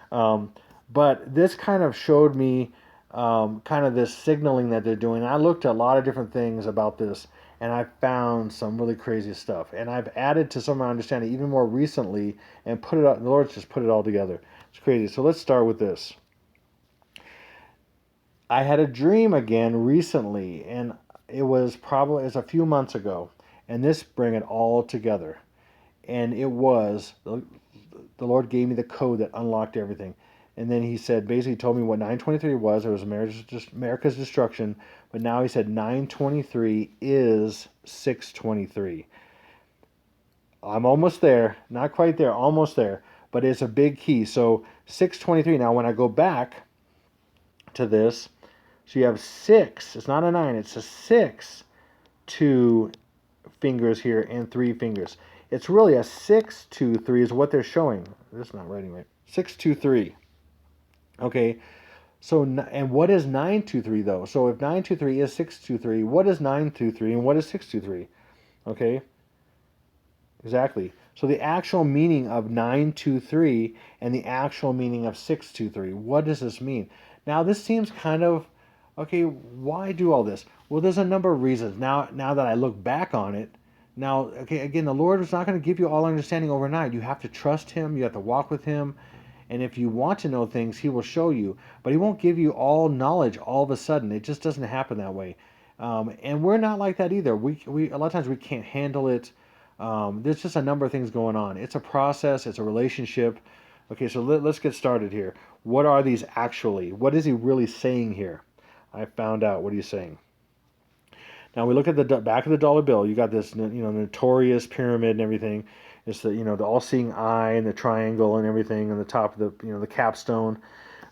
But this kind of showed me kind of this signaling that they're doing. I looked at a lot of different things about this, and I found some really crazy stuff. And I've added to some of my understanding even more recently and put it up. The Lord's just put it all together. It's crazy. So let's start with this. I had a dream again recently, and it was a few months ago, and this bring it all together. And it was, the Lord gave me the code that unlocked everything. And then he said, basically told me what 923 was. It was America's destruction. But now he said 923 is 623. I'm almost there. Not quite there. Almost there. But it's a big key. So 623. Now when I go back to this, so you have 6. It's not a 9. It's a 6. 2 fingers here and 3 fingers. It's really a 623 is what they're showing. This is not writing right. 623. Okay. So, and what is 923 though? So if 923 is 623, what is 923 and what is 623? Okay. Exactly. So the actual meaning of 923 and the actual meaning of 623. What does this mean? Now this seems kind of, okay, why do all this? Well, there's a number of reasons. Now that I look back on it, now, okay, again, the Lord is not going to give you all understanding overnight. You have to trust Him. You have to walk with Him. And if you want to know things, He will show you. But He won't give you all knowledge all of a sudden. It just doesn't happen that way. And we're not like that either. We a lot of times we can't handle it. There's just a number of things going on. It's a process. It's a relationship. Okay, so let's get started here. What are these actually? What is He really saying here? I found out what he's saying. Now we look at the back of the dollar bill. You got this, notorious pyramid and everything. It's the, the all-seeing eye and the triangle and everything, and the top of the, the capstone.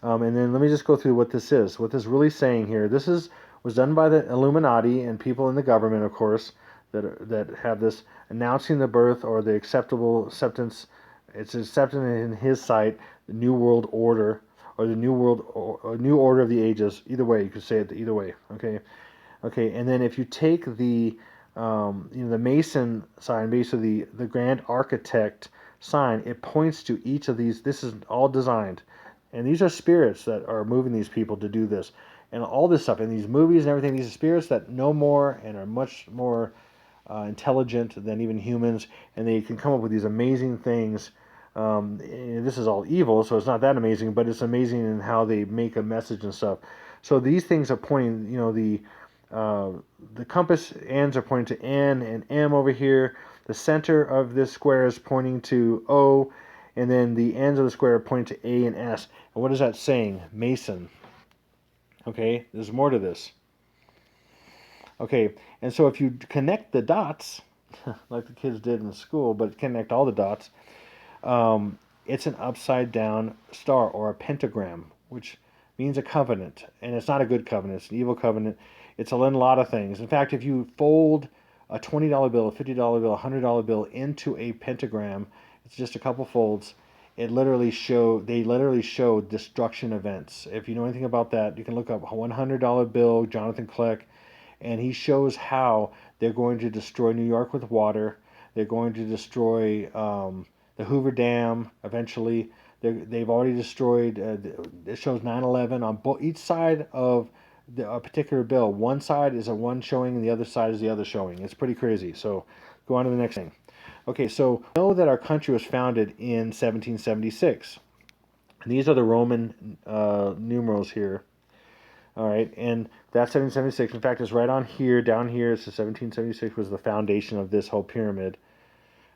And then let me just go through what this is. What this is really saying here. This was done by the Illuminati and people in the government, of course, that have this announcing the birth or the acceptance. It's accepted in his sight, the New World Order, or the New World or New Order of the Ages. Either way, you could say it either way. Okay. And then if you take the the Mason sign, basically the Grand Architect sign, it points to each of these. This is all designed. And these are spirits that are moving these people to do this. And all this stuff in these movies and everything, these are spirits that know more and are much more intelligent than even humans. And they can come up with these amazing things. This is all evil, so it's not that amazing, but it's amazing in how they make a message and stuff. So these things are pointing, the compass ends are pointing to N and M over here. The center of this square is pointing to O, and then the ends of the square are pointing to A and S. And what is that saying? Mason. Okay, there's more to this. Okay, and so if you connect the dots, like the kids did in school, but connect all the dots, it's an upside down star or a pentagram, which means a covenant. And it's not a good covenant, it's an evil covenant. It's in a lot of things. In fact, if you fold a $20 bill, a $50 bill, a $100 bill into a pentagram, it's just a couple folds. They literally show destruction events. If you know anything about that, you can look up a $100 bill, Jonathan Kleck, and he shows how they're going to destroy New York with water. They're going to destroy the Hoover Dam eventually. They've already destroyed. It shows 9/11 on each side of a particular bill. One side is a one showing, and the other side is the other showing. It's pretty crazy. So go on to the next thing. Okay, so we know that our country was founded in 1776. And these are the Roman numerals here. All right, and that's 1776. In fact, it's right on here, down here. It's 1776 was the foundation of this whole pyramid.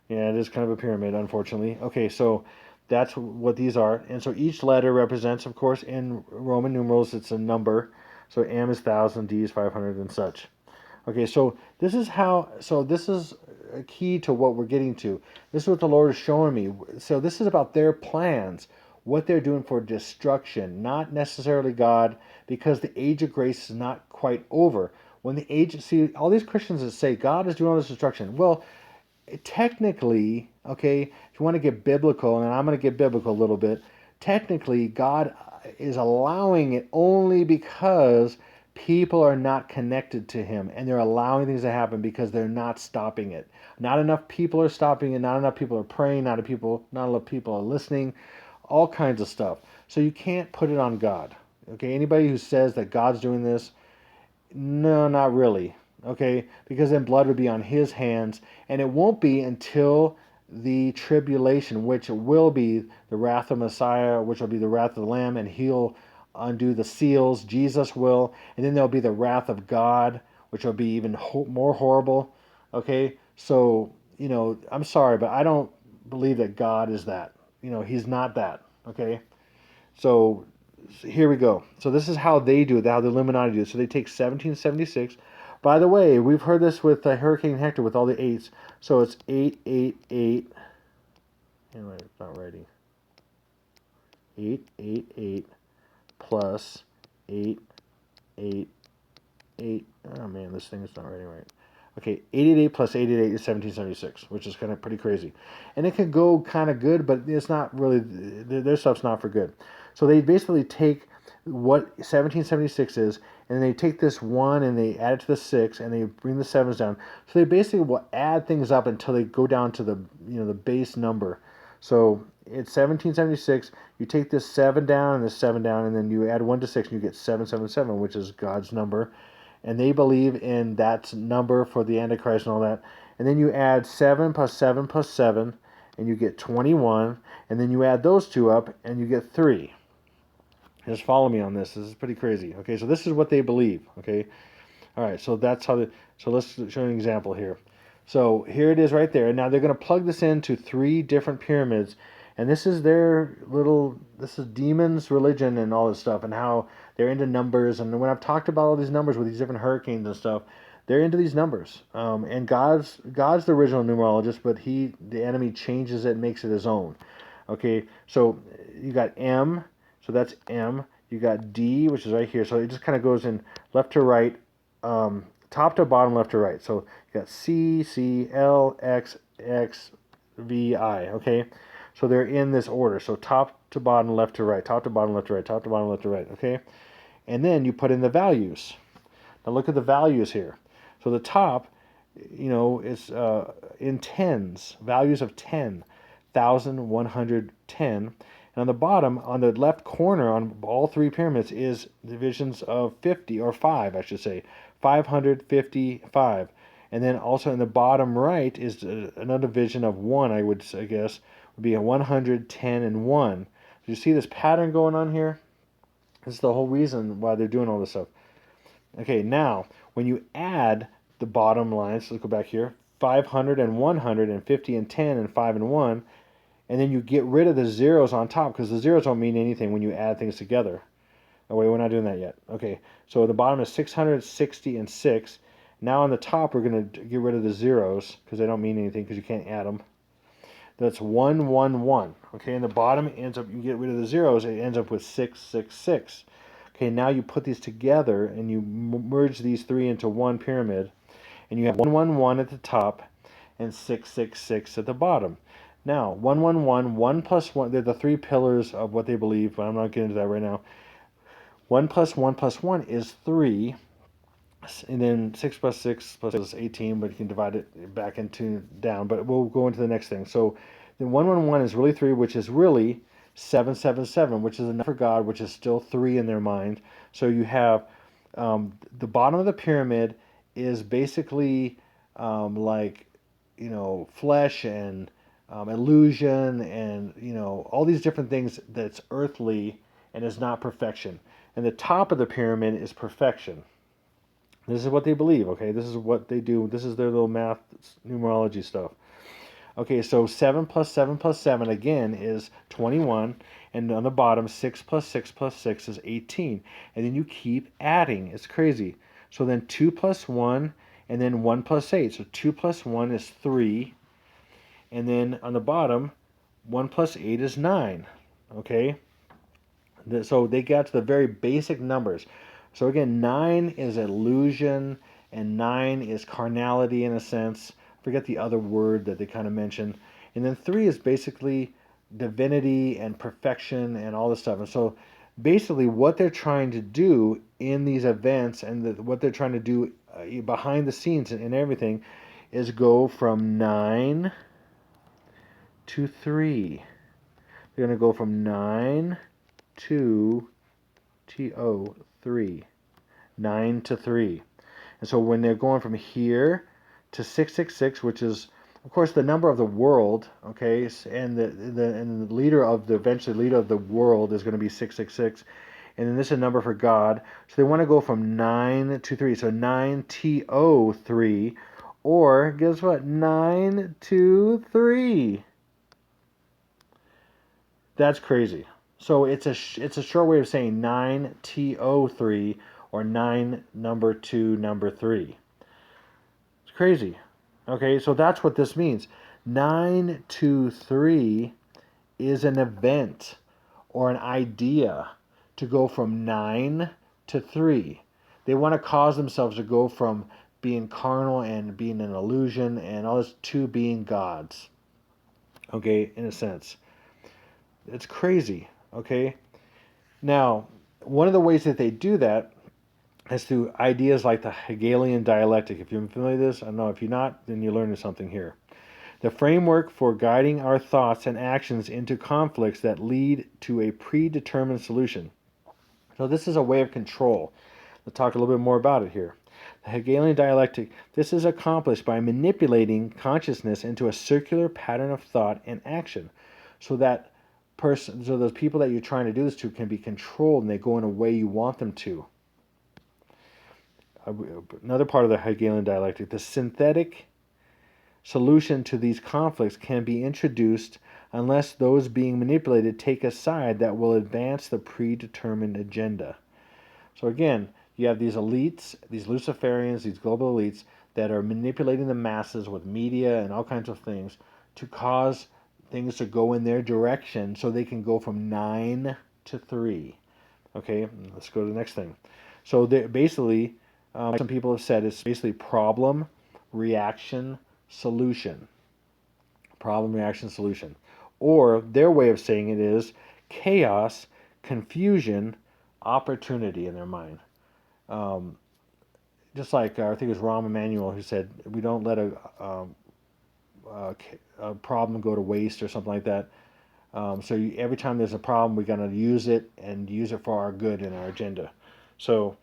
Yeah, it is kind of a pyramid, unfortunately. Okay, so that's what these are. And so each letter represents, of course, in Roman numerals, it's a number. So M is 1,000, D is 500, and such. Okay, so this is a key to what we're getting to. This is what the Lord is showing me. So this is about their plans, what they're doing for destruction, not necessarily God, because the age of grace is not quite over. See, all these Christians that say God is doing all this destruction. Well, technically, okay, if you want to get biblical, and I'm going to get biblical a little bit, technically God is allowing it only because people are not connected to him, and they're allowing things to happen because they're not stopping it. Not enough people are stopping it, not enough people are praying, not enough people are listening, all kinds of stuff. So you can't put it on God. Okay, anybody who says that God's doing this, no, not really. Okay, because then blood would be on his hands, and it won't be until the tribulation, which will be the wrath of Messiah, which will be the wrath of the Lamb, and he'll undo the seals. Jesus will, and then there'll be the wrath of God, which will be even more horrible. Okay, so I'm sorry, but I don't believe that God is that. He's not that. Okay, so here we go. So this is how they do it, how the Illuminati do it. So they take 1776. By the way, we've heard this with Hurricane Hector with all the eights. So it's 888. Anyway, it's not writing. 888 plus 888. Oh man, this thing is not writing right. Okay, 888 plus 888 is 1776, which is kind of pretty crazy. And it can go kind of good, but it's not really, their stuff's not for good. So they basically take what 1776 is, and they take this 1 and they add it to the 6, and they bring the 7s down. So they basically will add things up until they go down to the the base number. So it's 1776. You take this 7 down and this 7 down, and then you add 1 to 6, and you get 777, which is God's number. And they believe in that number for the Antichrist and all that. And then you add 7 plus 7 plus 7, and you get 21. And then you add those two up, and you get 3. Just follow me on this. This is pretty crazy. Okay, so this is what they believe. Okay, all right. So that's how. So let's show an example here. So here it is right there. And now they're going to plug this into 3 different pyramids, And this is their this is demons, religion, and all this stuff, and how they're into numbers. And when I've talked about all these numbers with these different hurricanes and stuff, they're into these numbers. And God's the original numerologist, but the enemy changes it and makes it his own. Okay, so you got M, so that's M. You got D, which is right here. So it just kind of goes in left to right, top to bottom, left to right. So you got C, C, L, X, X, V, I. Okay, so they're in this order. So top to bottom, left to right, top to bottom, left to right, top to bottom, left to right. Okay, and then you put in the values. Now look at the values here. So the top, is in tens, values of 10, 1,000, 110. And on the bottom, on the left corner on all three pyramids is divisions of 50, or 5, I should say. 555. And then also in the bottom right is another division of 1, I guess, would be a 110 and 1. Do you see this pattern going on here? This is the whole reason why they're doing all this stuff. Okay, now, when you add the bottom lines, so let's go back here, 500 and 100 and 50 and 10 and 5 and 1, and then you get rid of the zeros on top, because the zeros don't mean anything when you add things together. Oh, wait, we're not doing that yet. Okay, so the bottom is 660 and 6. Now on the top, we're going to get rid of the zeros, because they don't mean anything, because you can't add them. That's 111. Okay, and the bottom ends up, you get rid of the zeros, it ends up with 666. Okay, now you put these together and you merge these three into one pyramid, and you have 111 at the top and 666 at the bottom. Now, 111, 1 plus 1, they're the three pillars of what they believe, but I'm not getting into that right now. 1 plus 1 plus 1 is 3, and then 6 plus 6 plus is 18, but you can divide it back into down, but we'll go into the next thing. So the 111 is really 3, which is really 777, which is enough for God, which is still 3 in their mind. So you have the bottom of the pyramid is basically like, flesh and illusion and, all these different things that's earthly and is not perfection. And the top of the pyramid is perfection. This is what they believe, okay? This is what they do. This is their little math, numerology stuff. Okay, so 7 plus 7 plus 7 again is 21. And on the bottom, 6 plus 6 plus 6 is 18. And then you keep adding. It's crazy. So then 2 plus 1, and then 1 plus 8. So 2 plus 1 is 3. And then on the bottom, 1 plus 8 is 9. Okay? So they got to the very basic numbers. So again, 9 is illusion, and 9 is carnality in a sense. Forget the other word that they kind of mentioned. And then 3 is basically divinity and perfection and all this stuff. And so basically what they're trying to do in these events and what they're trying to do behind the scenes and everything is go from 9 to 3. They're going to go from 9 to TO 3. 9 to 3. And so when they're going from here to 666, which is, of course, the number of the world, okay, and the leader of the eventually leader of the world is going to be 666, and then this is a number for God. So they want to go from 9 to 3, so 9 TO 3, or guess what? 9 to 3. That's crazy. So it's a short way of saying 9 TO 3, or 9 number 2 number 3. It's crazy. Okay, so that's what this means. 9 to 3 is an event or an idea to go from 9 to 3. They want to cause themselves to go from being carnal and being an illusion and all this to being gods. Okay, in a sense. It's crazy. Okay? Now, one of the ways that they do that is through ideas like the Hegelian dialectic. If you're familiar with this, I don't know. If you're not, then you're learning something here. The framework for guiding our thoughts and actions into conflicts that lead to a predetermined solution. So this is a way of control. Let's talk a little bit more about it here. The Hegelian dialectic, this is accomplished by manipulating consciousness into a circular pattern of thought and action so that so those people that you're trying to do this to can be controlled and they go in a way you want them to. Another part of the Hegelian dialectic, the synthetic solution to these conflicts can be introduced unless those being manipulated take a side that will advance the predetermined agenda. So again, you have these elites, these Luciferians, these global elites that are manipulating the masses with media and all kinds of things to cause things to go in their direction so they can go from 9 to 3. Okay, let's go to the next thing. So basically, some people have said it's basically problem, reaction, solution. Problem, reaction, solution. Or their way of saying it is chaos, confusion, opportunity in their mind. Just like I think it was Rahm Emanuel who said, we don't let a problem go to waste or something like that. Every time there's a problem, we're going to use it and use it for our good and our agenda. So,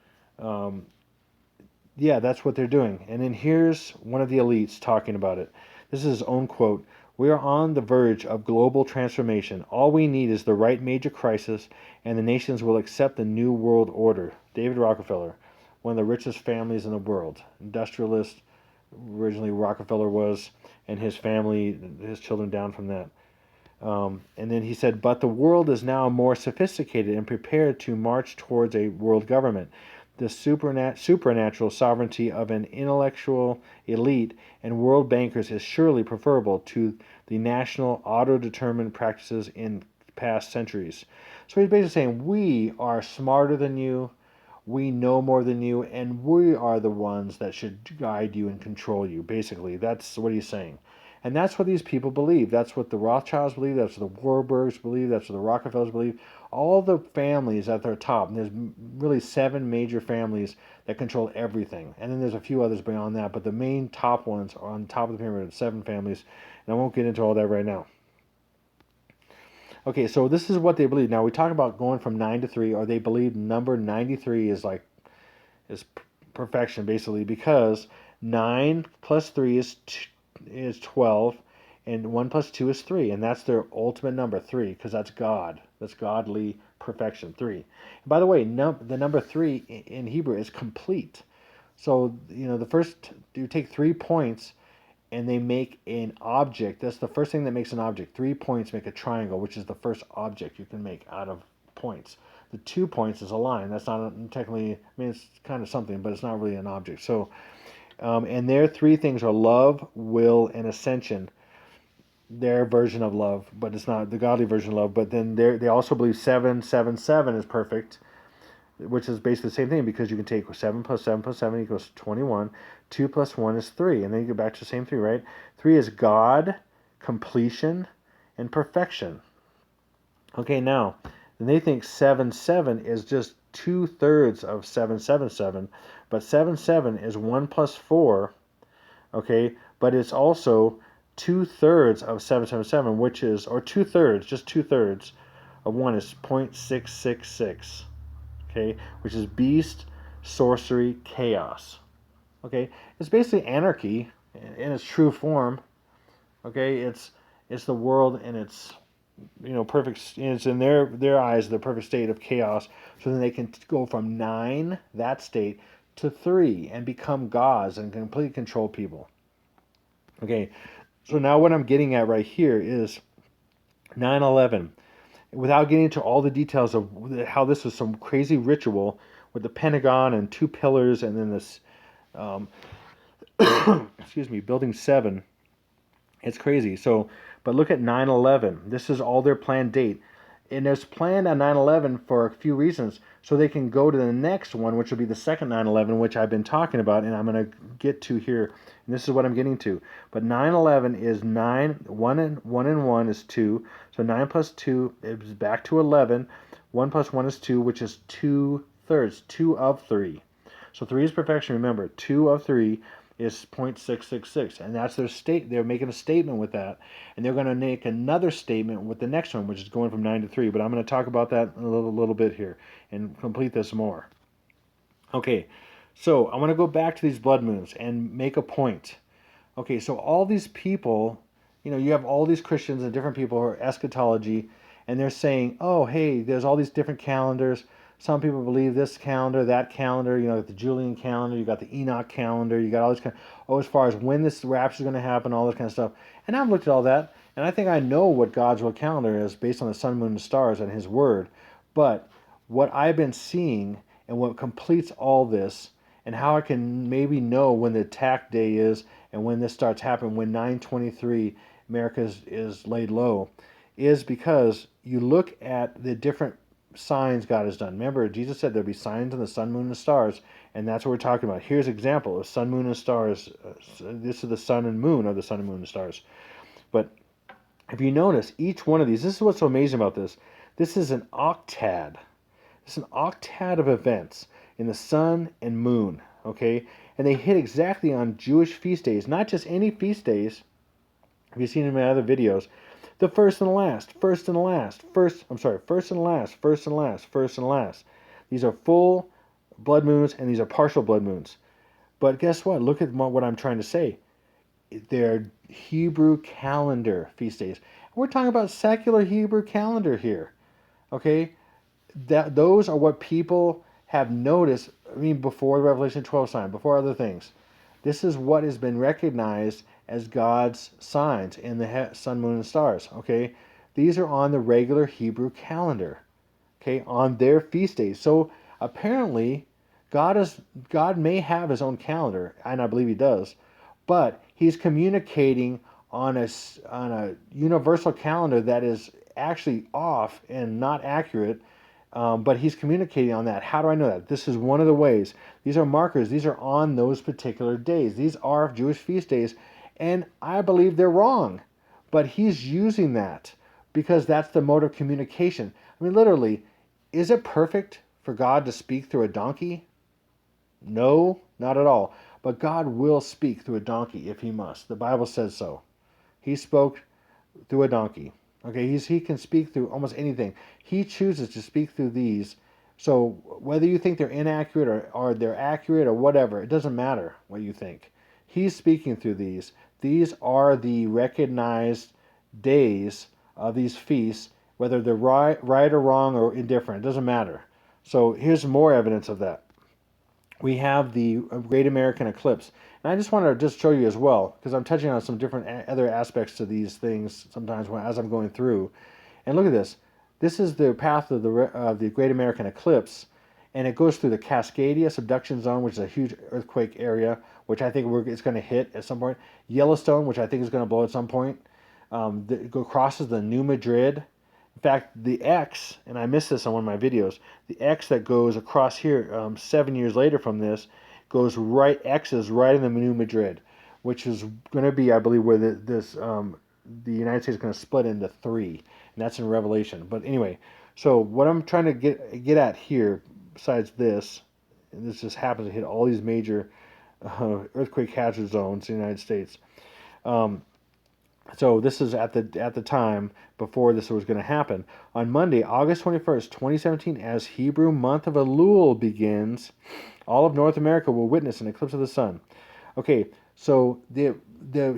yeah, that's what they're doing. And then here's one of the elites talking about it. This is his own quote. We are on the verge of global transformation. All we need is the right major crisis, and the nations will accept the new world order. David Rockefeller, one of the richest families in the world. Industrialist, originally Rockefeller was, and his family, his children down from that. And then he said, but the world is now more sophisticated and prepared to march towards a world government. The supernatural sovereignty of an intellectual elite and world bankers is surely preferable to the national auto-determined practices in past centuries. So he's basically saying, we are smarter than you, we know more than you, and we are the ones that should guide you and control you. Basically, that's what he's saying. And that's what these people believe. That's what the Rothschilds believe. That's what the Warburgs believe. That's what the Rockefellers believe. All the families at their top, and there's really 7 major families that control everything. And then there's a few others beyond that, but the main top ones are on top of the pyramid, 7 families. And I won't get into all that right now. Okay, so this is what they believe. Now we talk about going from 9 to 3, or they believe number 93 is perfection, basically, because 9 plus 3 is 12, and 1 plus 2 is 3, and that's their ultimate number, 3, because that's God. That's godly perfection, 3. And by the way, the number 3 in Hebrew is complete. So, the first, you take 3 points, and they make an object. That's the first thing that makes an object. 3 points make a triangle, which is the first object you can make out of points. The 2 points is a line. That's not technically, I mean, it's kind of something, but it's not really an object. So, and their 3 things are love, will, and ascension. Their version of love, but it's not the godly version of love. But then they also believe 777 is perfect, which is basically the same thing, because you can take 7 plus 7 plus 7 equals 21. 2 plus 1 is 3. And then you go back to the same 3, right? 3 is God, completion, and perfection. Okay, now, then they think 7 is just 2/3 of 777, but 7 is 1 plus 4, okay? But it's also 2/3 of 777, which is, or 2/3, just 2/3 of 1 is 0.666. Okay, which is beast, sorcery, chaos. Okay, it's basically anarchy in its true form. Okay, it's the world in its perfect. It's in their eyes the perfect state of chaos. So then they can go from 9, that state, to 3 and become gods and completely control people. Okay, so now what I'm getting at right here is 9/11. Without getting into all the details of how this was some crazy ritual with the Pentagon and 2 pillars and then this, excuse me, Building 7. It's crazy. So, but look at 9/11. This is all their planned date. And it's planned on 9/11 for a few reasons. So they can go to the next one, which will be the second 9/11, which I've been talking about, and I'm going to get to here. And this is what I'm getting to. But 9/11 is 9, 1 and 1 is 2. So 9 plus 2 is back to 11. 1 plus 1 is 2, which is 2/3, 2 of 3. So 3 is perfection. Remember, 2 of 3 is 0.666, and that's their state. They're making a statement with that, and they're going to make another statement with the next one, which is going from 9 to 3. But I'm going to talk about that a little bit here and complete this more. Okay, so I want to go back to these blood moons and make a point. Okay, so all these people, you have all these Christians and different people who are eschatology, and they're saying, oh, hey, there's all these different calendars. Some people believe this calendar, that calendar, the Julian calendar, you got the Enoch calendar, you got all this kind of, as far as when this rapture is going to happen, all this kind of stuff. And I've looked at all that, And I think I know what God's will calendar is based on the sun, moon, and stars and His Word. But what I've been seeing and what completes all this, and how I can maybe know when the attack day is and when this starts happening, when 923 America is laid low, is because you look at the different signs God has done. Remember, Jesus said there'll be signs in the sun, moon, and stars, and that's what we're talking about. Here's an example of sun, moon, and stars. This is the sun and moon of the sun and moon and stars. But if you notice, each one of these, this is what's so amazing about this. This is an octad. It's an octad of events in the sun and moon, okay? And they hit exactly on Jewish feast days, not just any feast days. Have you seen in my other videos? The first and the last, first and the last, first and last, first and last, first and last. These are full blood moons and these are partial blood moons. But guess what? Look at what I'm trying to say. They're Hebrew calendar feast days. We're talking about secular Hebrew calendar here, okay? Those are what people have noticed. I mean, before the Revelation 12 sign, before other things. This is what has been recognized as God's signs in the sun, moon, and stars. Okay, these are on the regular Hebrew calendar. Okay, on their feast days. So apparently, God may have His own calendar, and I believe He does, but He's communicating on a universal calendar that is actually off and not accurate. But He's communicating on that. How do I know that? This is one of the ways. These are markers. These are on those particular days. These are Jewish feast days. And I believe they're wrong. But He's using that because that's the mode of communication. I mean, literally, is it perfect for God to speak through a donkey? No, not at all. But God will speak through a donkey if He must. The Bible says so. He spoke through a donkey. Okay, he can speak through almost anything. He chooses to speak through these. So whether you think they're inaccurate or they're accurate or whatever, it doesn't matter what you think. He's speaking through these. These are the recognized days of these feasts, whether they're right or wrong or indifferent. It doesn't matter. So here's more evidence of that. We have the Great American Eclipse. And I just want to just show you as well, because I'm touching on some different other aspects to these things sometimes as I'm going through. And look at this. This is the path of the Great American Eclipse, and it goes through the Cascadia subduction zone, which is a huge earthquake area, which I think it's going to hit at some point. Yellowstone, which I think is going to blow at some point. It crosses the New Madrid. In fact, the X, and I missed this on one of my videos, the X that goes across here 7 years later from this goes right, X is right in the New Madrid, which is going to be, I believe, where the United States is going to split into three, and that's in Revelation. But anyway, so what I'm trying to get at here, besides this, and this just happens to hit all these major earthquake hazard zones in the United States. So this is at the time before this was going to happen. On Monday, August 21st, 2017, as Hebrew month of Elul begins, all of North America will witness an eclipse of the sun. Okay, so the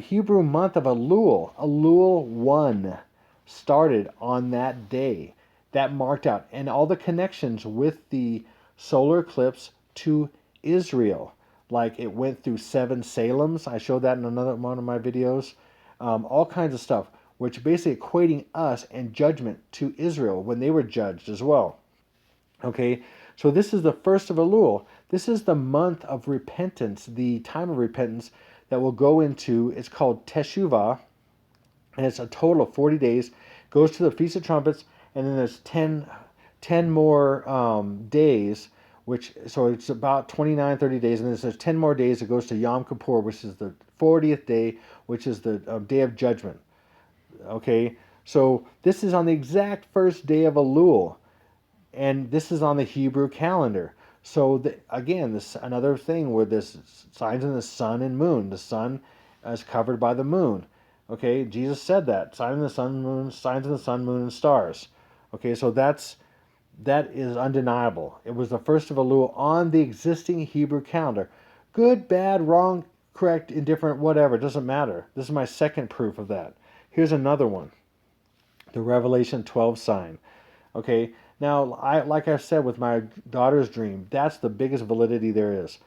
Hebrew month of Elul 1, started on that day. That marked out, and all the connections with the solar eclipse to Israel. Like it went through 7 Salems. I showed that in another one of my videos. All kinds of stuff, which basically equating us and judgment to Israel when they were judged as well. Okay, so this is the first of Elul. This is the month of repentance, the time of repentance that will go into, it's called Teshuvah, and it's a total of 40 days, goes to the Feast of Trumpets, and then there's 10 more days, so it's about 29, 30 days, and then there's 10 more days that goes to Yom Kippur, which is the 40th day, which is the Day of Judgment. Okay, so this is on the exact first day of Elul, and this is on the Hebrew calendar. So again, this another thing where this signs in the sun and moon. The sun is covered by the moon. Okay, Jesus said that signs in the sun, moon, signs in the sun, moon, and stars. Okay, so that is undeniable. It was the first of Elul on the existing Hebrew calendar. Good, bad, wrong, correct, indifferent, whatever, it doesn't matter. This is my second proof of that. Here's another one. The Revelation 12 sign. Okay, now, like I said with my daughter's dream, that's the biggest validity there is.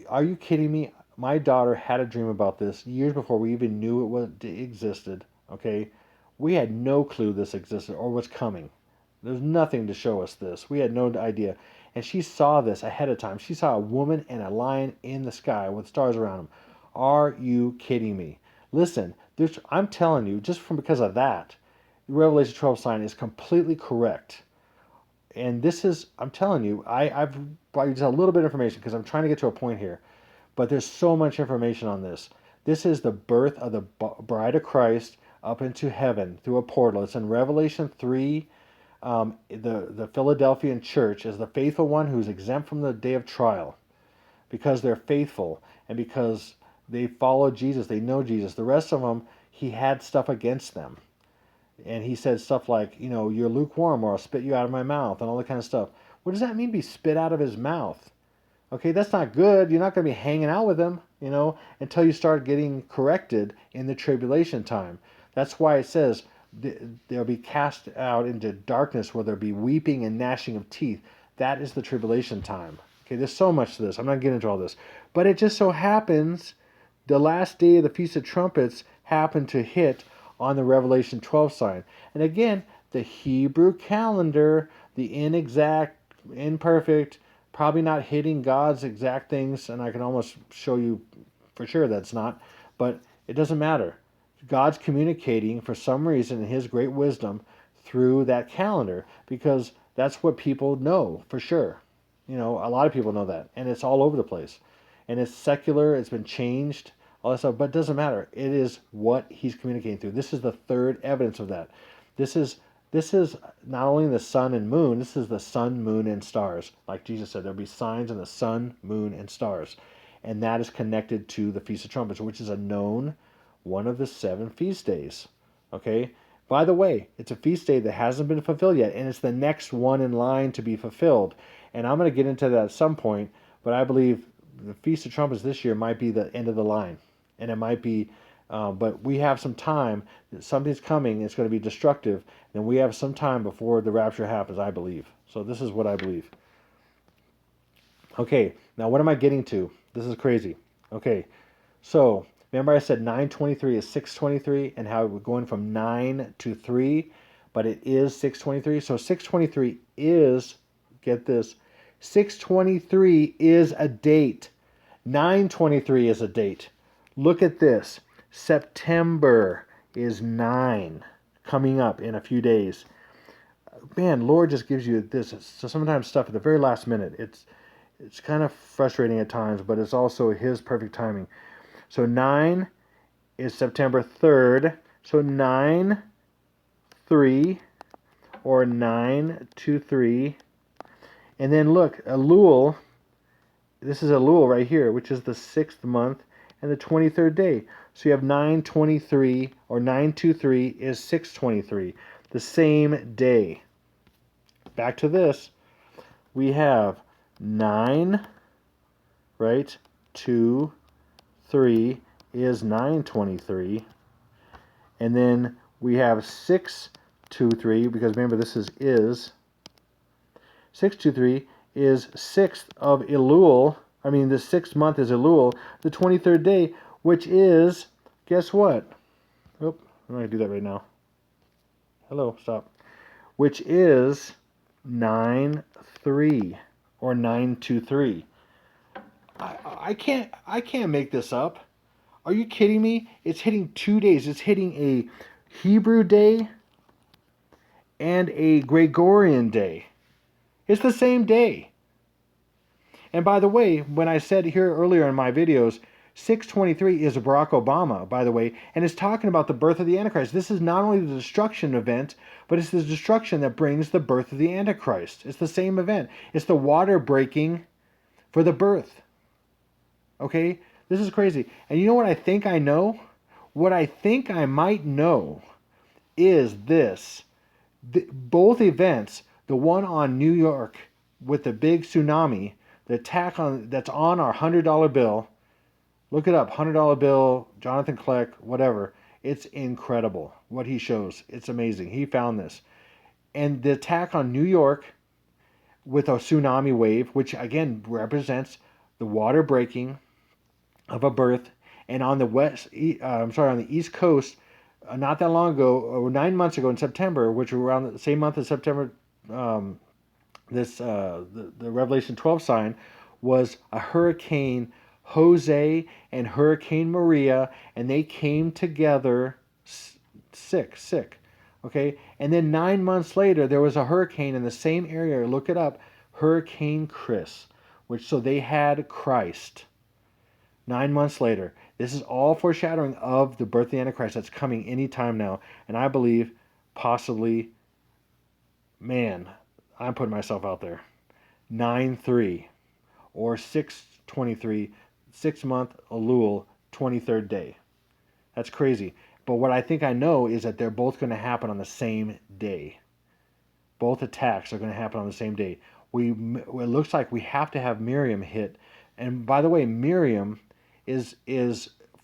Are you kidding me? My daughter had a dream about this years before we even knew it existed. Okay, We had no clue this existed or was coming. There's nothing to show us this. We had no idea. And she saw this ahead of time. She saw a woman and a lion in the sky with stars around them. Are you kidding me? Listen, I'm telling you, just from because of that, the Revelation 12 sign is completely correct. And this is, I'm telling you, I've brought you just a little bit of information because I'm trying to get to a point here. But there's so much information on this. This is the birth of the bride of Christ up into heaven through a portal. It's in Revelation 3. The Philadelphian church is the faithful one who's exempt from the day of trial because they're faithful and because they follow Jesus. They know Jesus. The rest of them, he had stuff against them. And he said stuff like, you're lukewarm or I'll spit you out of my mouth and all that kind of stuff. What does that mean, be spit out of his mouth? Okay, that's not good. You're not going to be hanging out with him, until you start getting corrected in the tribulation time. That's why it says they'll be cast out into darkness where there'll be weeping and gnashing of teeth. That is the tribulation time. Okay, there's so much to this. I'm not getting into all this. But it just so happens the last day of the Feast of Trumpets happened to hit on the Revelation 12 sign. And again, the Hebrew calendar, the inexact, imperfect, probably not hitting God's exact things, and I can almost show you for sure that's not, but it doesn't matter. God's communicating for some reason in his great wisdom through that calendar because that's what people know for sure. A lot of people know that, and it's all over the place. And it's secular, it's been changed, all that stuff, but it doesn't matter. It is what he's communicating through. This is the third evidence of that. This is not only the sun and moon, this is the sun, moon, and stars. Like Jesus said, there'll be signs in the sun, moon, and stars. And that is connected to the Feast of Trumpets, which is a known one of the 7 feast days. Okay? By the way, it's a feast day that hasn't been fulfilled yet, and it's the next one in line to be fulfilled. And I'm going to get into that at some point, but I believe the Feast of Trumpets this year might be the end of the line. And it might be, but we have some time. Something's coming. It's going to be destructive. And we have some time before the rapture happens, I believe. So this is what I believe. Okay, now what am I getting to? This is crazy. Okay, so remember I said 923 is 623 and how we're going from 9 to 3, but it is 623. So 623 is, get this, 623 is a date. 923 is a date. Look at this. September is 9 coming up in a few days. Man, Lord just gives you this. So sometimes stuff at the very last minute. It's kind of frustrating at times, but it's also his perfect timing. So 9 is September 3rd. So 9-3 or 9-2-3. And then look, Elul. This is Elul right here, which is the 6th month and the 23rd day. So you have 9-23 or 9-2-3 is 6-23, the same day. Back to this. We have 9, right? 2, 3 is 9-23. And then we have 6-2-3, because remember this is 6-2-3 is 6th of Elul. I mean, the 6th month is Elul, the 23rd day, which is, guess what? Oh, I'm going to do that right now. Hello, stop. Which is 9-3 or 9-2-3. I can't make this up. Are you kidding me? It's hitting 2 days. It's hitting a Hebrew day and a Gregorian day. It's the same day. And by the way, when I said here earlier in my videos, 623 is Barack Obama, by the way, and it's talking about the birth of the Antichrist. This is not only the destruction event, but it's the destruction that brings the birth of the Antichrist. It's the same event. It's the water breaking for the birth. Okay? This is crazy. And you know what I think I know? What I think I might know is this. Both events, the one on New York with the big tsunami, the attack that's on our $100 bill. Look it up, $100 bill, Jonathan Kleck, whatever. It's incredible what he shows. It's amazing. He found this. And the attack on New York with a tsunami wave, which again represents the water breaking of a birth, and on the on the East Coast, not that long ago, or 9 months ago in September, which were around the same month as September, um, the Revelation 12 sign was a Hurricane Jose and Hurricane Maria, and they came together sick. Okay, and then 9 months later, there was a hurricane in the same area. Look it up, Hurricane Chris, which so they had Christ. 9 months later, this is all foreshadowing of the birth of the Antichrist that's coming anytime now, and I believe possibly, man, I'm putting myself out there. 9/3 or 6/23, 6-month Elul, 23rd day. That's crazy. But what I think I know is that they're both going to happen on the same day. Both attacks are going to happen on the same day. It looks like we have to have Miriam hit. And by the way, Miriam is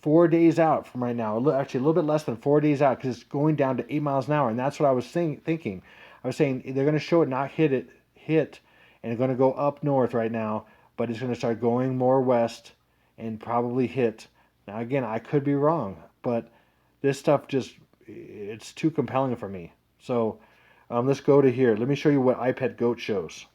4 days out from right now. Actually, a little bit less than 4 days out because it's going down to 8 miles an hour. And that's what I was thinking. I was saying they're going to show it not hit, and it's going to go up north right now, but it's going to start going more west and probably hit. Now, again, I could be wrong, but this stuff it's too compelling for me. So let's go to here. Let me show you what iPad Goat shows.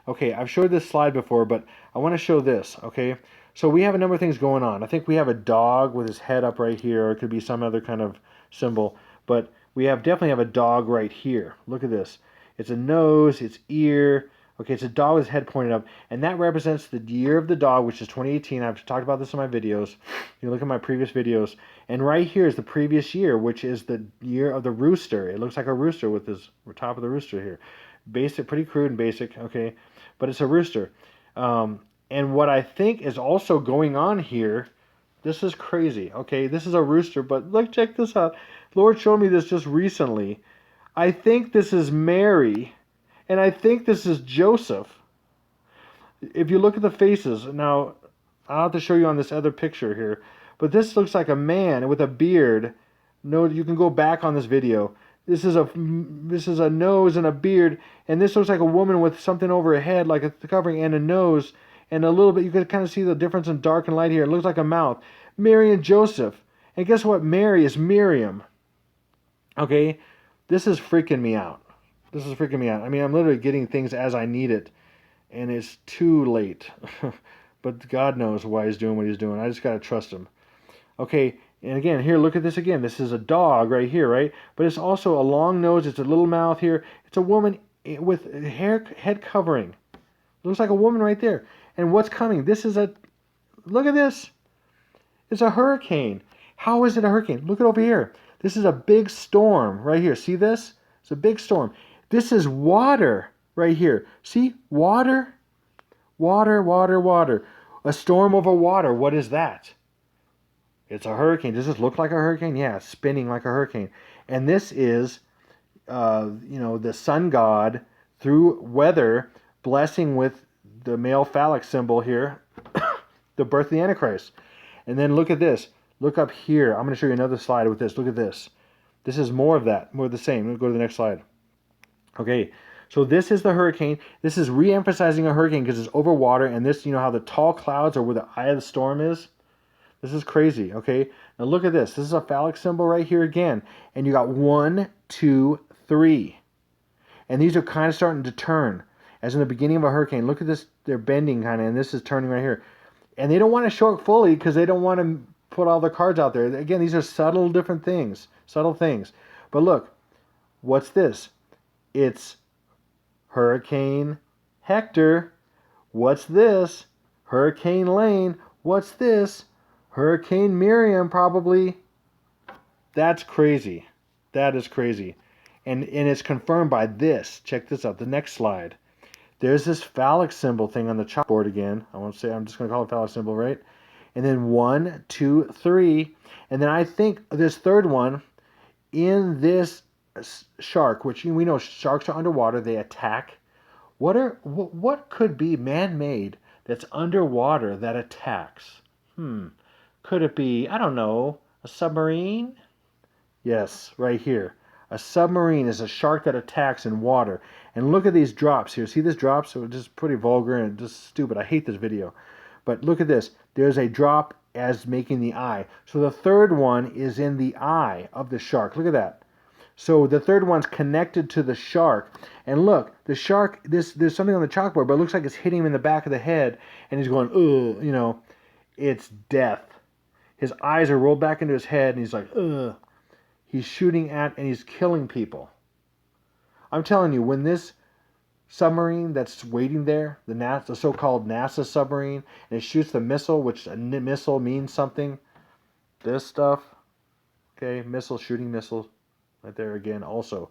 Okay, I've showed this slide before, but I want to show this, okay? So we have a number of things going on. I think we have a dog with his head up right here, or it could be some other kind of symbol, but we definitely have a dog right here. Look at this. It's a nose, it's ear. Okay, it's a dog with his head pointed up, and that represents the year of the dog, which is 2018. I've talked about this in my videos. You look at my previous videos, and right here is the previous year, which is the year of the rooster. It looks like a rooster with his top of the rooster here. Basic, pretty crude and basic, okay, but it's a rooster. And what I think is also going on here, this is crazy, okay? This is a rooster, but look, check this out. Lord showed me this just recently. I think this is Mary, and I think this is Joseph. If you look at the faces, now, I'll have to show you on this other picture here, but this looks like a man with a beard. No, you can go back on this video. This is a nose and a beard, and this looks like a woman with something over her head, like a covering, and a nose, and a little bit, you can kind of see the difference in dark and light here. It looks like a mouth. Mary and Joseph. And guess what? Mary is Miriam. Okay? This is freaking me out. This is freaking me out. I mean, I'm literally getting things as I need it, and it's too late. But God knows why he's doing what he's doing. I just got to trust him. Okay, and again, here, look at this again. This is a dog right here, right? But it's also a long nose. It's a little mouth here. It's a woman with head covering. Looks like a woman right there. And what's coming? Look at this. It's a hurricane. How is it a hurricane? Look at over here. This is a big storm right here. See this? It's a big storm. This is water right here. See? Water? Water, water, water. A storm over water. What is that? It's a hurricane. Does this look like a hurricane? Yeah, it's spinning like a hurricane. And this is, the sun god through weather blessing with the male phallic symbol here, the birth of the Antichrist. And then look at this. Look up here. I'm going to show you another slide with this. Look at this. This is more of that, more of the same. Let's go to the next slide. Okay, so this is the hurricane. This is re-emphasizing a hurricane because it's over water, and this, you know how the tall clouds are where the eye of the storm is? This is crazy, okay? Now look at this. This is a phallic symbol right here again. And you got 1, 2, 3. And these are kind of starting to turn. As in the beginning of a hurricane. Look at this. They're bending kind of, and this is turning right here. And they don't want to show it fully because they don't want to put all the cards out there. Again, these are subtle different things. Subtle things. But look, what's this? It's Hurricane Hector. What's this? Hurricane Lane. What's this? Hurricane Miriam, probably. That's crazy. That is crazy. And it's confirmed by this. Check this out. The next slide. There's this phallic symbol thing on the chalkboard again. I'm just going to call it phallic symbol, right? And then 1, 2, 3. And then I think this third one in this shark, which we know sharks are underwater. They attack. What could be man-made that's underwater that attacks? Could it be, I don't know, a submarine? Yes, right here. A submarine is a shark that attacks in water. And look at these drops here. See this drops? So it's just pretty vulgar and just stupid. I hate this video. But look at this. there's a drop as making the eye. So the third one is in the eye of the shark. Look at that. So the third one's connected to the shark. And look, the shark, there's something on the chalkboard, but it looks like it's hitting him in the back of the head. And he's going, ugh, you know, it's death. His eyes are rolled back into his head, and he's like, ugh. He's shooting at, and he's killing people. I'm telling you, when this submarine that's waiting there, the so-called NASA submarine, and it shoots the missile, which a missile means something, this stuff, okay, missile, shooting missiles, right there again, also.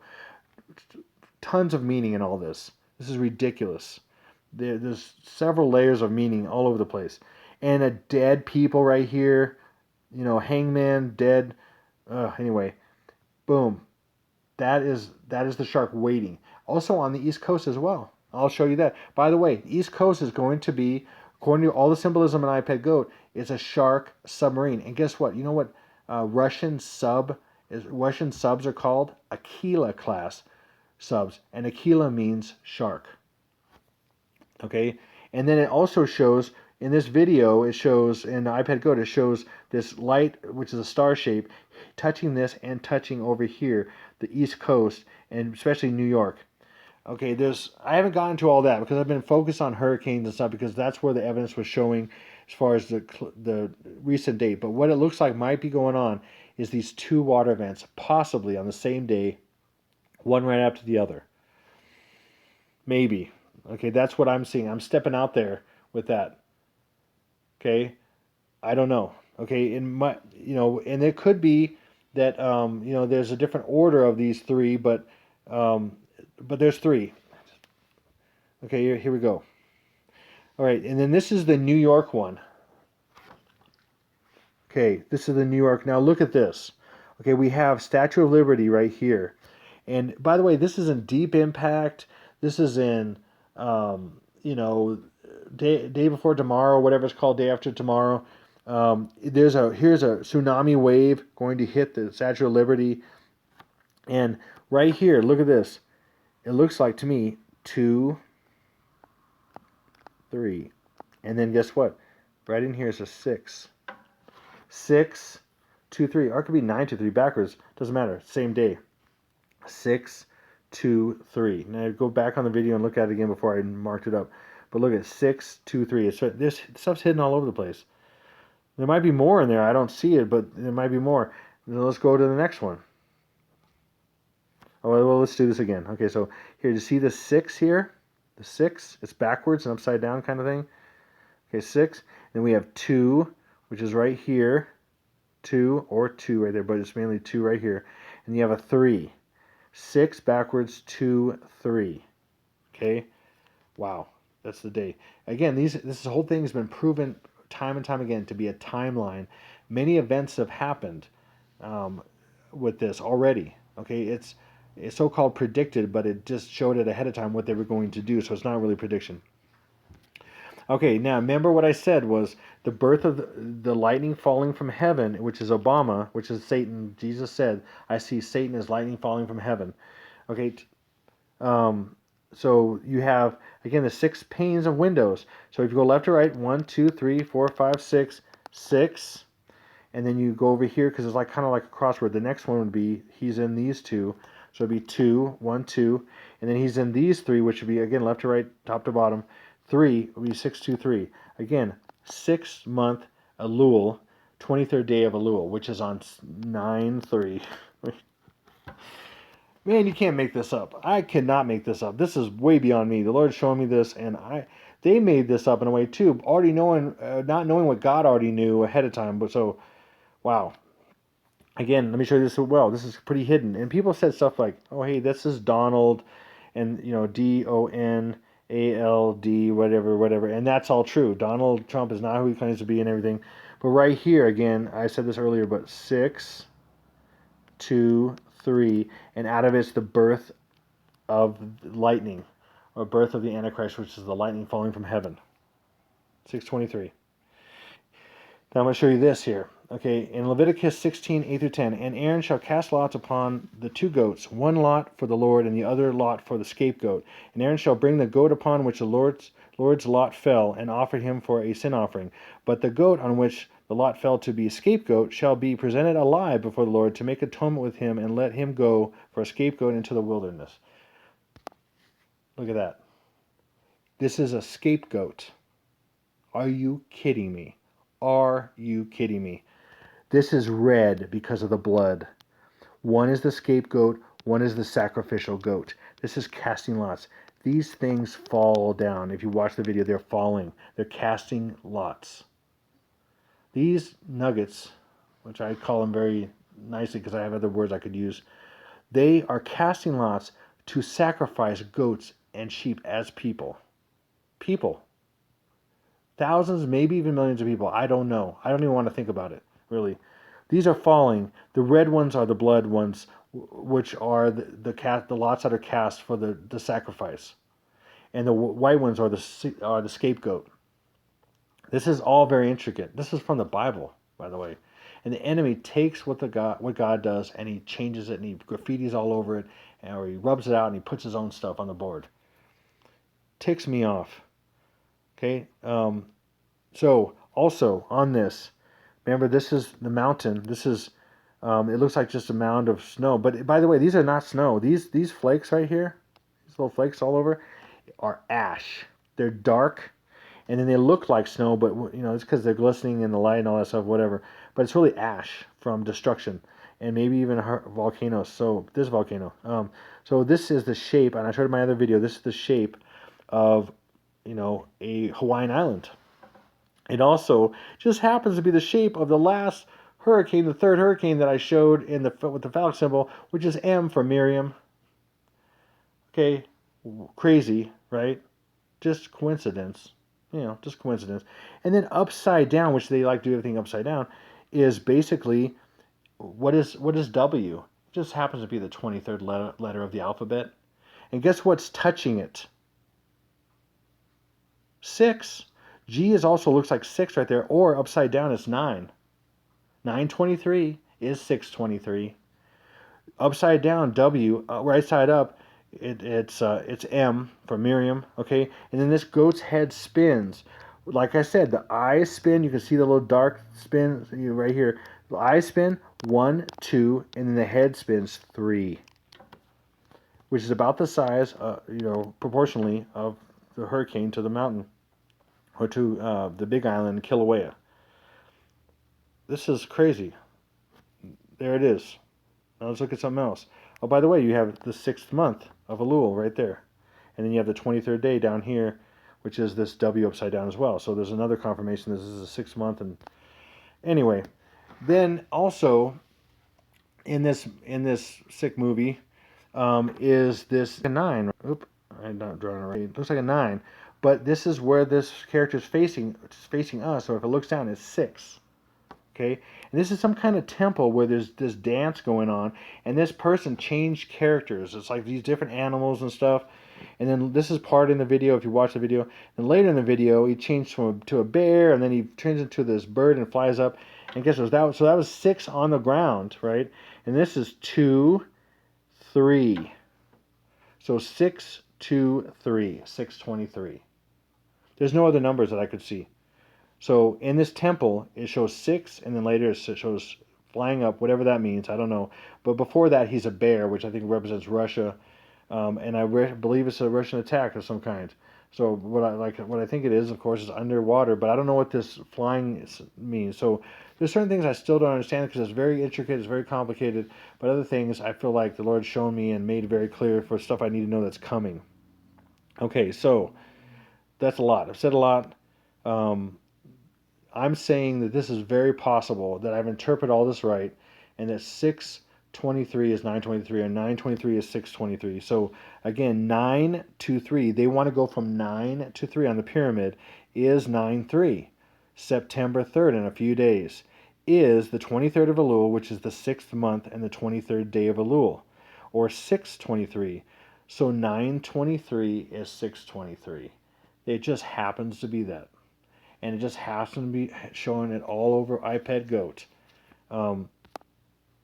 Tons of meaning in all this. This is ridiculous. There's several layers of meaning all over the place. And a dead people right here, you know, hangman, dead. Anyway, boom. That is the shark waiting. Also on the East Coast as well. I'll show you that. By the way, East Coast is going to be, according to all the symbolism in iPad Goat, it's a shark submarine. And guess what? You know what Russian subs are called? Aquila class subs. And Aquila means shark. Okay? And then it also shows, in this video, it shows, in the iPad Goat, it shows this light, which is a star shape, touching this and touching over here, the East Coast, and especially New York. Okay, I haven't gotten to all that because I've been focused on hurricanes and stuff because that's where the evidence was showing as far as the recent date. But what it looks like might be going on is these two water events, possibly on the same day, one right after the other. Maybe. Okay, that's what I'm seeing. I'm stepping out there with that. Okay, I don't know. Okay, and it could be that there's a different order of these three, but there's three. Okay, here we go. All right, and then this is the New York one. Okay, this is the New York. Now look at this. Okay, we have Statue of Liberty right here. And by the way, this is in Deep Impact. This is in, day before tomorrow, whatever it's called, day after tomorrow. Here's a tsunami wave going to hit the Statue of Liberty. And right here, look at this. It looks like to me 2, 3, and then guess what? Right in here is a 6. 6, 2, 3. Or it could be 9, 2, 3 backwards. Doesn't matter. Same day. 6, 2, 3. Now go back on the video and look at it again before I marked it up. But look at 6, 2, 3. This stuff's hidden all over the place. There might be more in there. I don't see it, but there might be more. Then let's go to the next one. Oh, well, let's do this again. Okay, so here, you see the 6 here? The 6, it's backwards and upside down kind of thing. Okay, 6. Then we have 2, which is right here. 2 or 2 right there, but it's mainly 2 right here. And you have a 3. 6 backwards, 2, 3. Okay? Wow, that's the day. Again, this whole thing has been proven time and time again to be a timeline. Many events have happened with this already. Okay, it's so-called predicted, but it just showed it ahead of time what they were going to do, so it's not really prediction. Okay, now remember what I said was the birth of the lightning falling from heaven, which is Obama, which is Satan. Jesus said, I see Satan as lightning falling from heaven. Okay, so you have, again, the 6 panes of windows. So if you go left to right, 1, 2, 3, 4, 5, 6, 6. And then you go over here because it's like kind of like a crossword. The next one would be, he's in these 2. So it'd be 2, 1, 2. And then he's in these 3, which would be, again, left to right, top to bottom. 3 would be 6, 2, 3. Again, 6-month Elul, 23rd day of Elul, which is on 9/3. Man, you can't make this up. I cannot make this up. This is way beyond me. The Lord's showing me this, and they made this up in a way too, already knowing, not knowing what God already knew ahead of time. But so, wow. Again, let me show you this as well. This is pretty hidden, and people said stuff like, "Oh, hey, this is Donald," and DONALD, whatever, and that's all true. Donald Trump is not who he claims to be and everything. But right here, again, I said this earlier, but 6, 2, 3, and out of it's the birth of lightning, or birth of the Antichrist, which is the lightning falling from heaven. 6:23. Now I'm going to show you this here. Okay, in Leviticus 16, 8 through 10, and Aaron shall cast lots upon the 2 goats, one lot for the Lord, and the other lot for the scapegoat. And Aaron shall bring the goat upon which the Lord Lord's lot fell, and offered him for a sin offering. But the goat on which the lot fell to be a scapegoat shall be presented alive before the Lord to make atonement with him, and let him go for a scapegoat into the wilderness. Look at that. This is a scapegoat. Are you kidding me? Are you kidding me? This is red because of the blood. One is the scapegoat, one is the sacrificial goat. This is casting lots. These things fall down. If you watch the video, they're falling. They're casting lots. These nuggets, which I call them very nicely because I have other words I could use, they are casting lots to sacrifice goats and sheep as people. People. Thousands, maybe even millions of people. I don't know. I don't even want to think about it, really. These are falling. The red ones are the blood ones, which are the lots that are cast for the sacrifice. And the white ones are the scapegoat. This is all very intricate. This is from the Bible, by the way. And the enemy takes what God does, and he changes it, and he graffitis all over it, or he rubs it out, and he puts his own stuff on the board. Ticks me off. Okay. So also on this, remember, this is the mountain. This is, it looks like just a mound of snow. But by the way, these are not snow. These flakes right here, these little flakes all over, are ash. They're dark, and then they look like snow, but it's because they're glistening in the light and all that stuff, whatever. But it's really ash from destruction, and maybe even a volcano. So this volcano. So this is the shape, and I showed in my other video. This is the shape of, a Hawaiian island. It also just happens to be the shape of the last hurricane, the third hurricane that I showed with the phallic symbol, which is M for Miriam. Okay, crazy, right? Just coincidence, just coincidence. And then upside down, which they like to do everything upside down, is basically what is W? It just happens to be the 23rd letter of the alphabet. And guess what's touching it? 6. G also looks like 6 right there, or upside down is 9. 923 is 623. Upside down, W, right side up, it's M for Miriam, okay? And then this goat's head spins. Like I said, the eyes spin. You can see the little dark spin right here. The eyes spin, 1, 2, and then the head spins 3, which is about the size, proportionally of the hurricane to the mountain, or to the big island, Kilauea. This is crazy. There it is. Now let's look at something else. Oh, by the way, you have the 6th month of Elul right there. And then you have the 23rd day down here, which is this W upside down as well. So there's another confirmation this is the 6th month. And anyway, then also in this sick movie is this a 9. Oop, I'm not drawing it right. It looks like a 9. But this is where this character is facing us. So if it looks down, it's 6. Okay, and this is some kind of temple where there's this dance going on, and this person changed characters. It's like these different animals and stuff. And then this is part in the video if you watch the video. And later in the video, he changed to a bear, and then he turns into this bird and flies up. And guess what? So that was 6 on the ground, right? And this is 2, 3. So 6, 2, 3, 623. There's no other numbers that I could see. So in this temple, it shows 6, and then later it shows flying up, whatever that means. I don't know. But before that, he's a bear, which I think represents Russia, and I believe it's a Russian attack of some kind. So what I think it is, of course, is underwater. But I don't know what this flying means. So there's certain things I still don't understand because it's very intricate, it's very complicated. But other things I feel like the Lord's shown me and made very clear for stuff I need to know that's coming. Okay, so that's a lot. I've said a lot. I'm saying that this is very possible that I've interpreted all this right, and that 623 is 923, and 923 is 623. So again, 9 to 3, they want to go from 9 to 3 on the pyramid, is 9-3. September 3rd, in a few days, is the 23rd of Elul, which is the 6th month and the 23rd day of Elul, or 623. So 923 is 623. It just happens to be that. And it just happens to be showing it all over iPad Goat.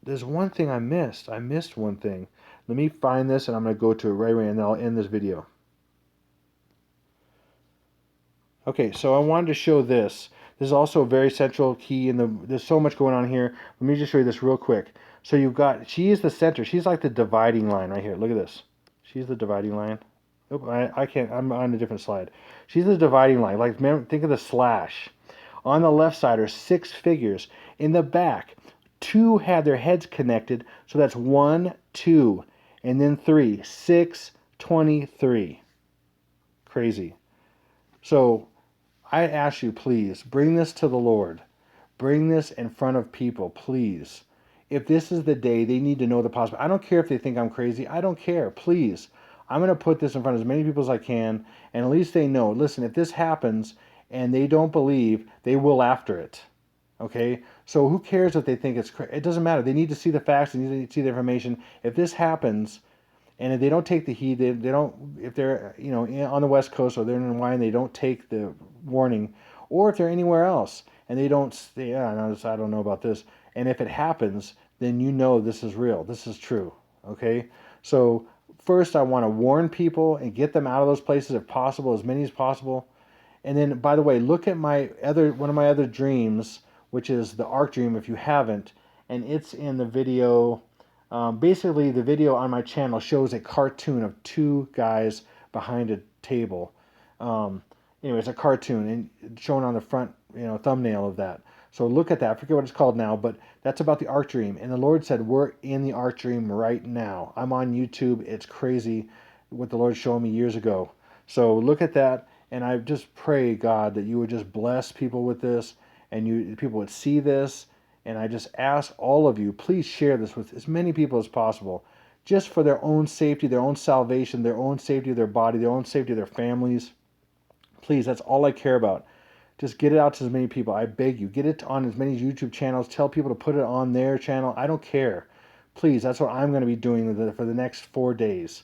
There's one thing I missed. I missed one thing. Let me find this, and I'm going to go to it right away, and then I'll end this video. Okay, so I wanted to show this. This is also a very central key in there's so much going on here. Let me just show you this real quick. So you've got, she is the center. She's like the dividing line right here. Look at this. She's the dividing line. Oop, I can't, I'm on a different slide. She's the dividing line. Like, think of the slash. On the left side are 6 figures. In the back, 2 had their heads connected. So that's 1, 2, and then 3. 6, 23. Crazy. So I ask you, please, bring this to the Lord. Bring this in front of people, please. If this is the day, they need to know the possibility. I don't care if they think I'm crazy. I don't care. Please. I'm going to put this in front of as many people as I can, and at least they know, listen, if this happens and they don't believe, they will after it. Okay? So who cares if they think it's crazy? It doesn't matter. They need to see the facts. They need to see the information. If this happens, and if they don't take the heed, they don't, if they're, on the West Coast or they're in Hawaii and they don't take the warning, or if they're anywhere else and they don't, yeah, I don't know about this. And if it happens, then you know this is real. This is true. Okay? So first I want to warn people and get them out of those places if possible, as many as possible. And then, by the way, look at one of my other dreams, which is the arc dream if you haven't, and it's in the video. Basically, the video on my channel shows a cartoon of 2 guys behind a table. Anyway, it's a cartoon and shown on the front, thumbnail of that. So look at that. I forget what it's called now, but that's about the arc dream. And the Lord said, we're in the arc dream right now. I'm on YouTube. It's crazy what the Lord showed me years ago. So look at that. And I just pray, God, that you would just bless people with this and people would see this. And I just ask all of you, please share this with as many people as possible, just for their own safety, their own salvation, their own safety of their body, their own safety of their families. Please, that's all I care about. Just get it out to as many people. I beg you. Get it on as many YouTube channels. Tell people to put it on their channel. I don't care. Please, that's what I'm going to be doing for the next 4 days.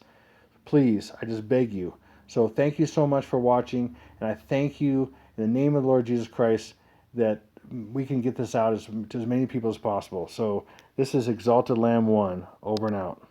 Please, I just beg you. So thank you so much for watching, and I thank you in the name of the Lord Jesus Christ that we can get this out to as many people as possible. So this is Exalted Lamb 1, over and out.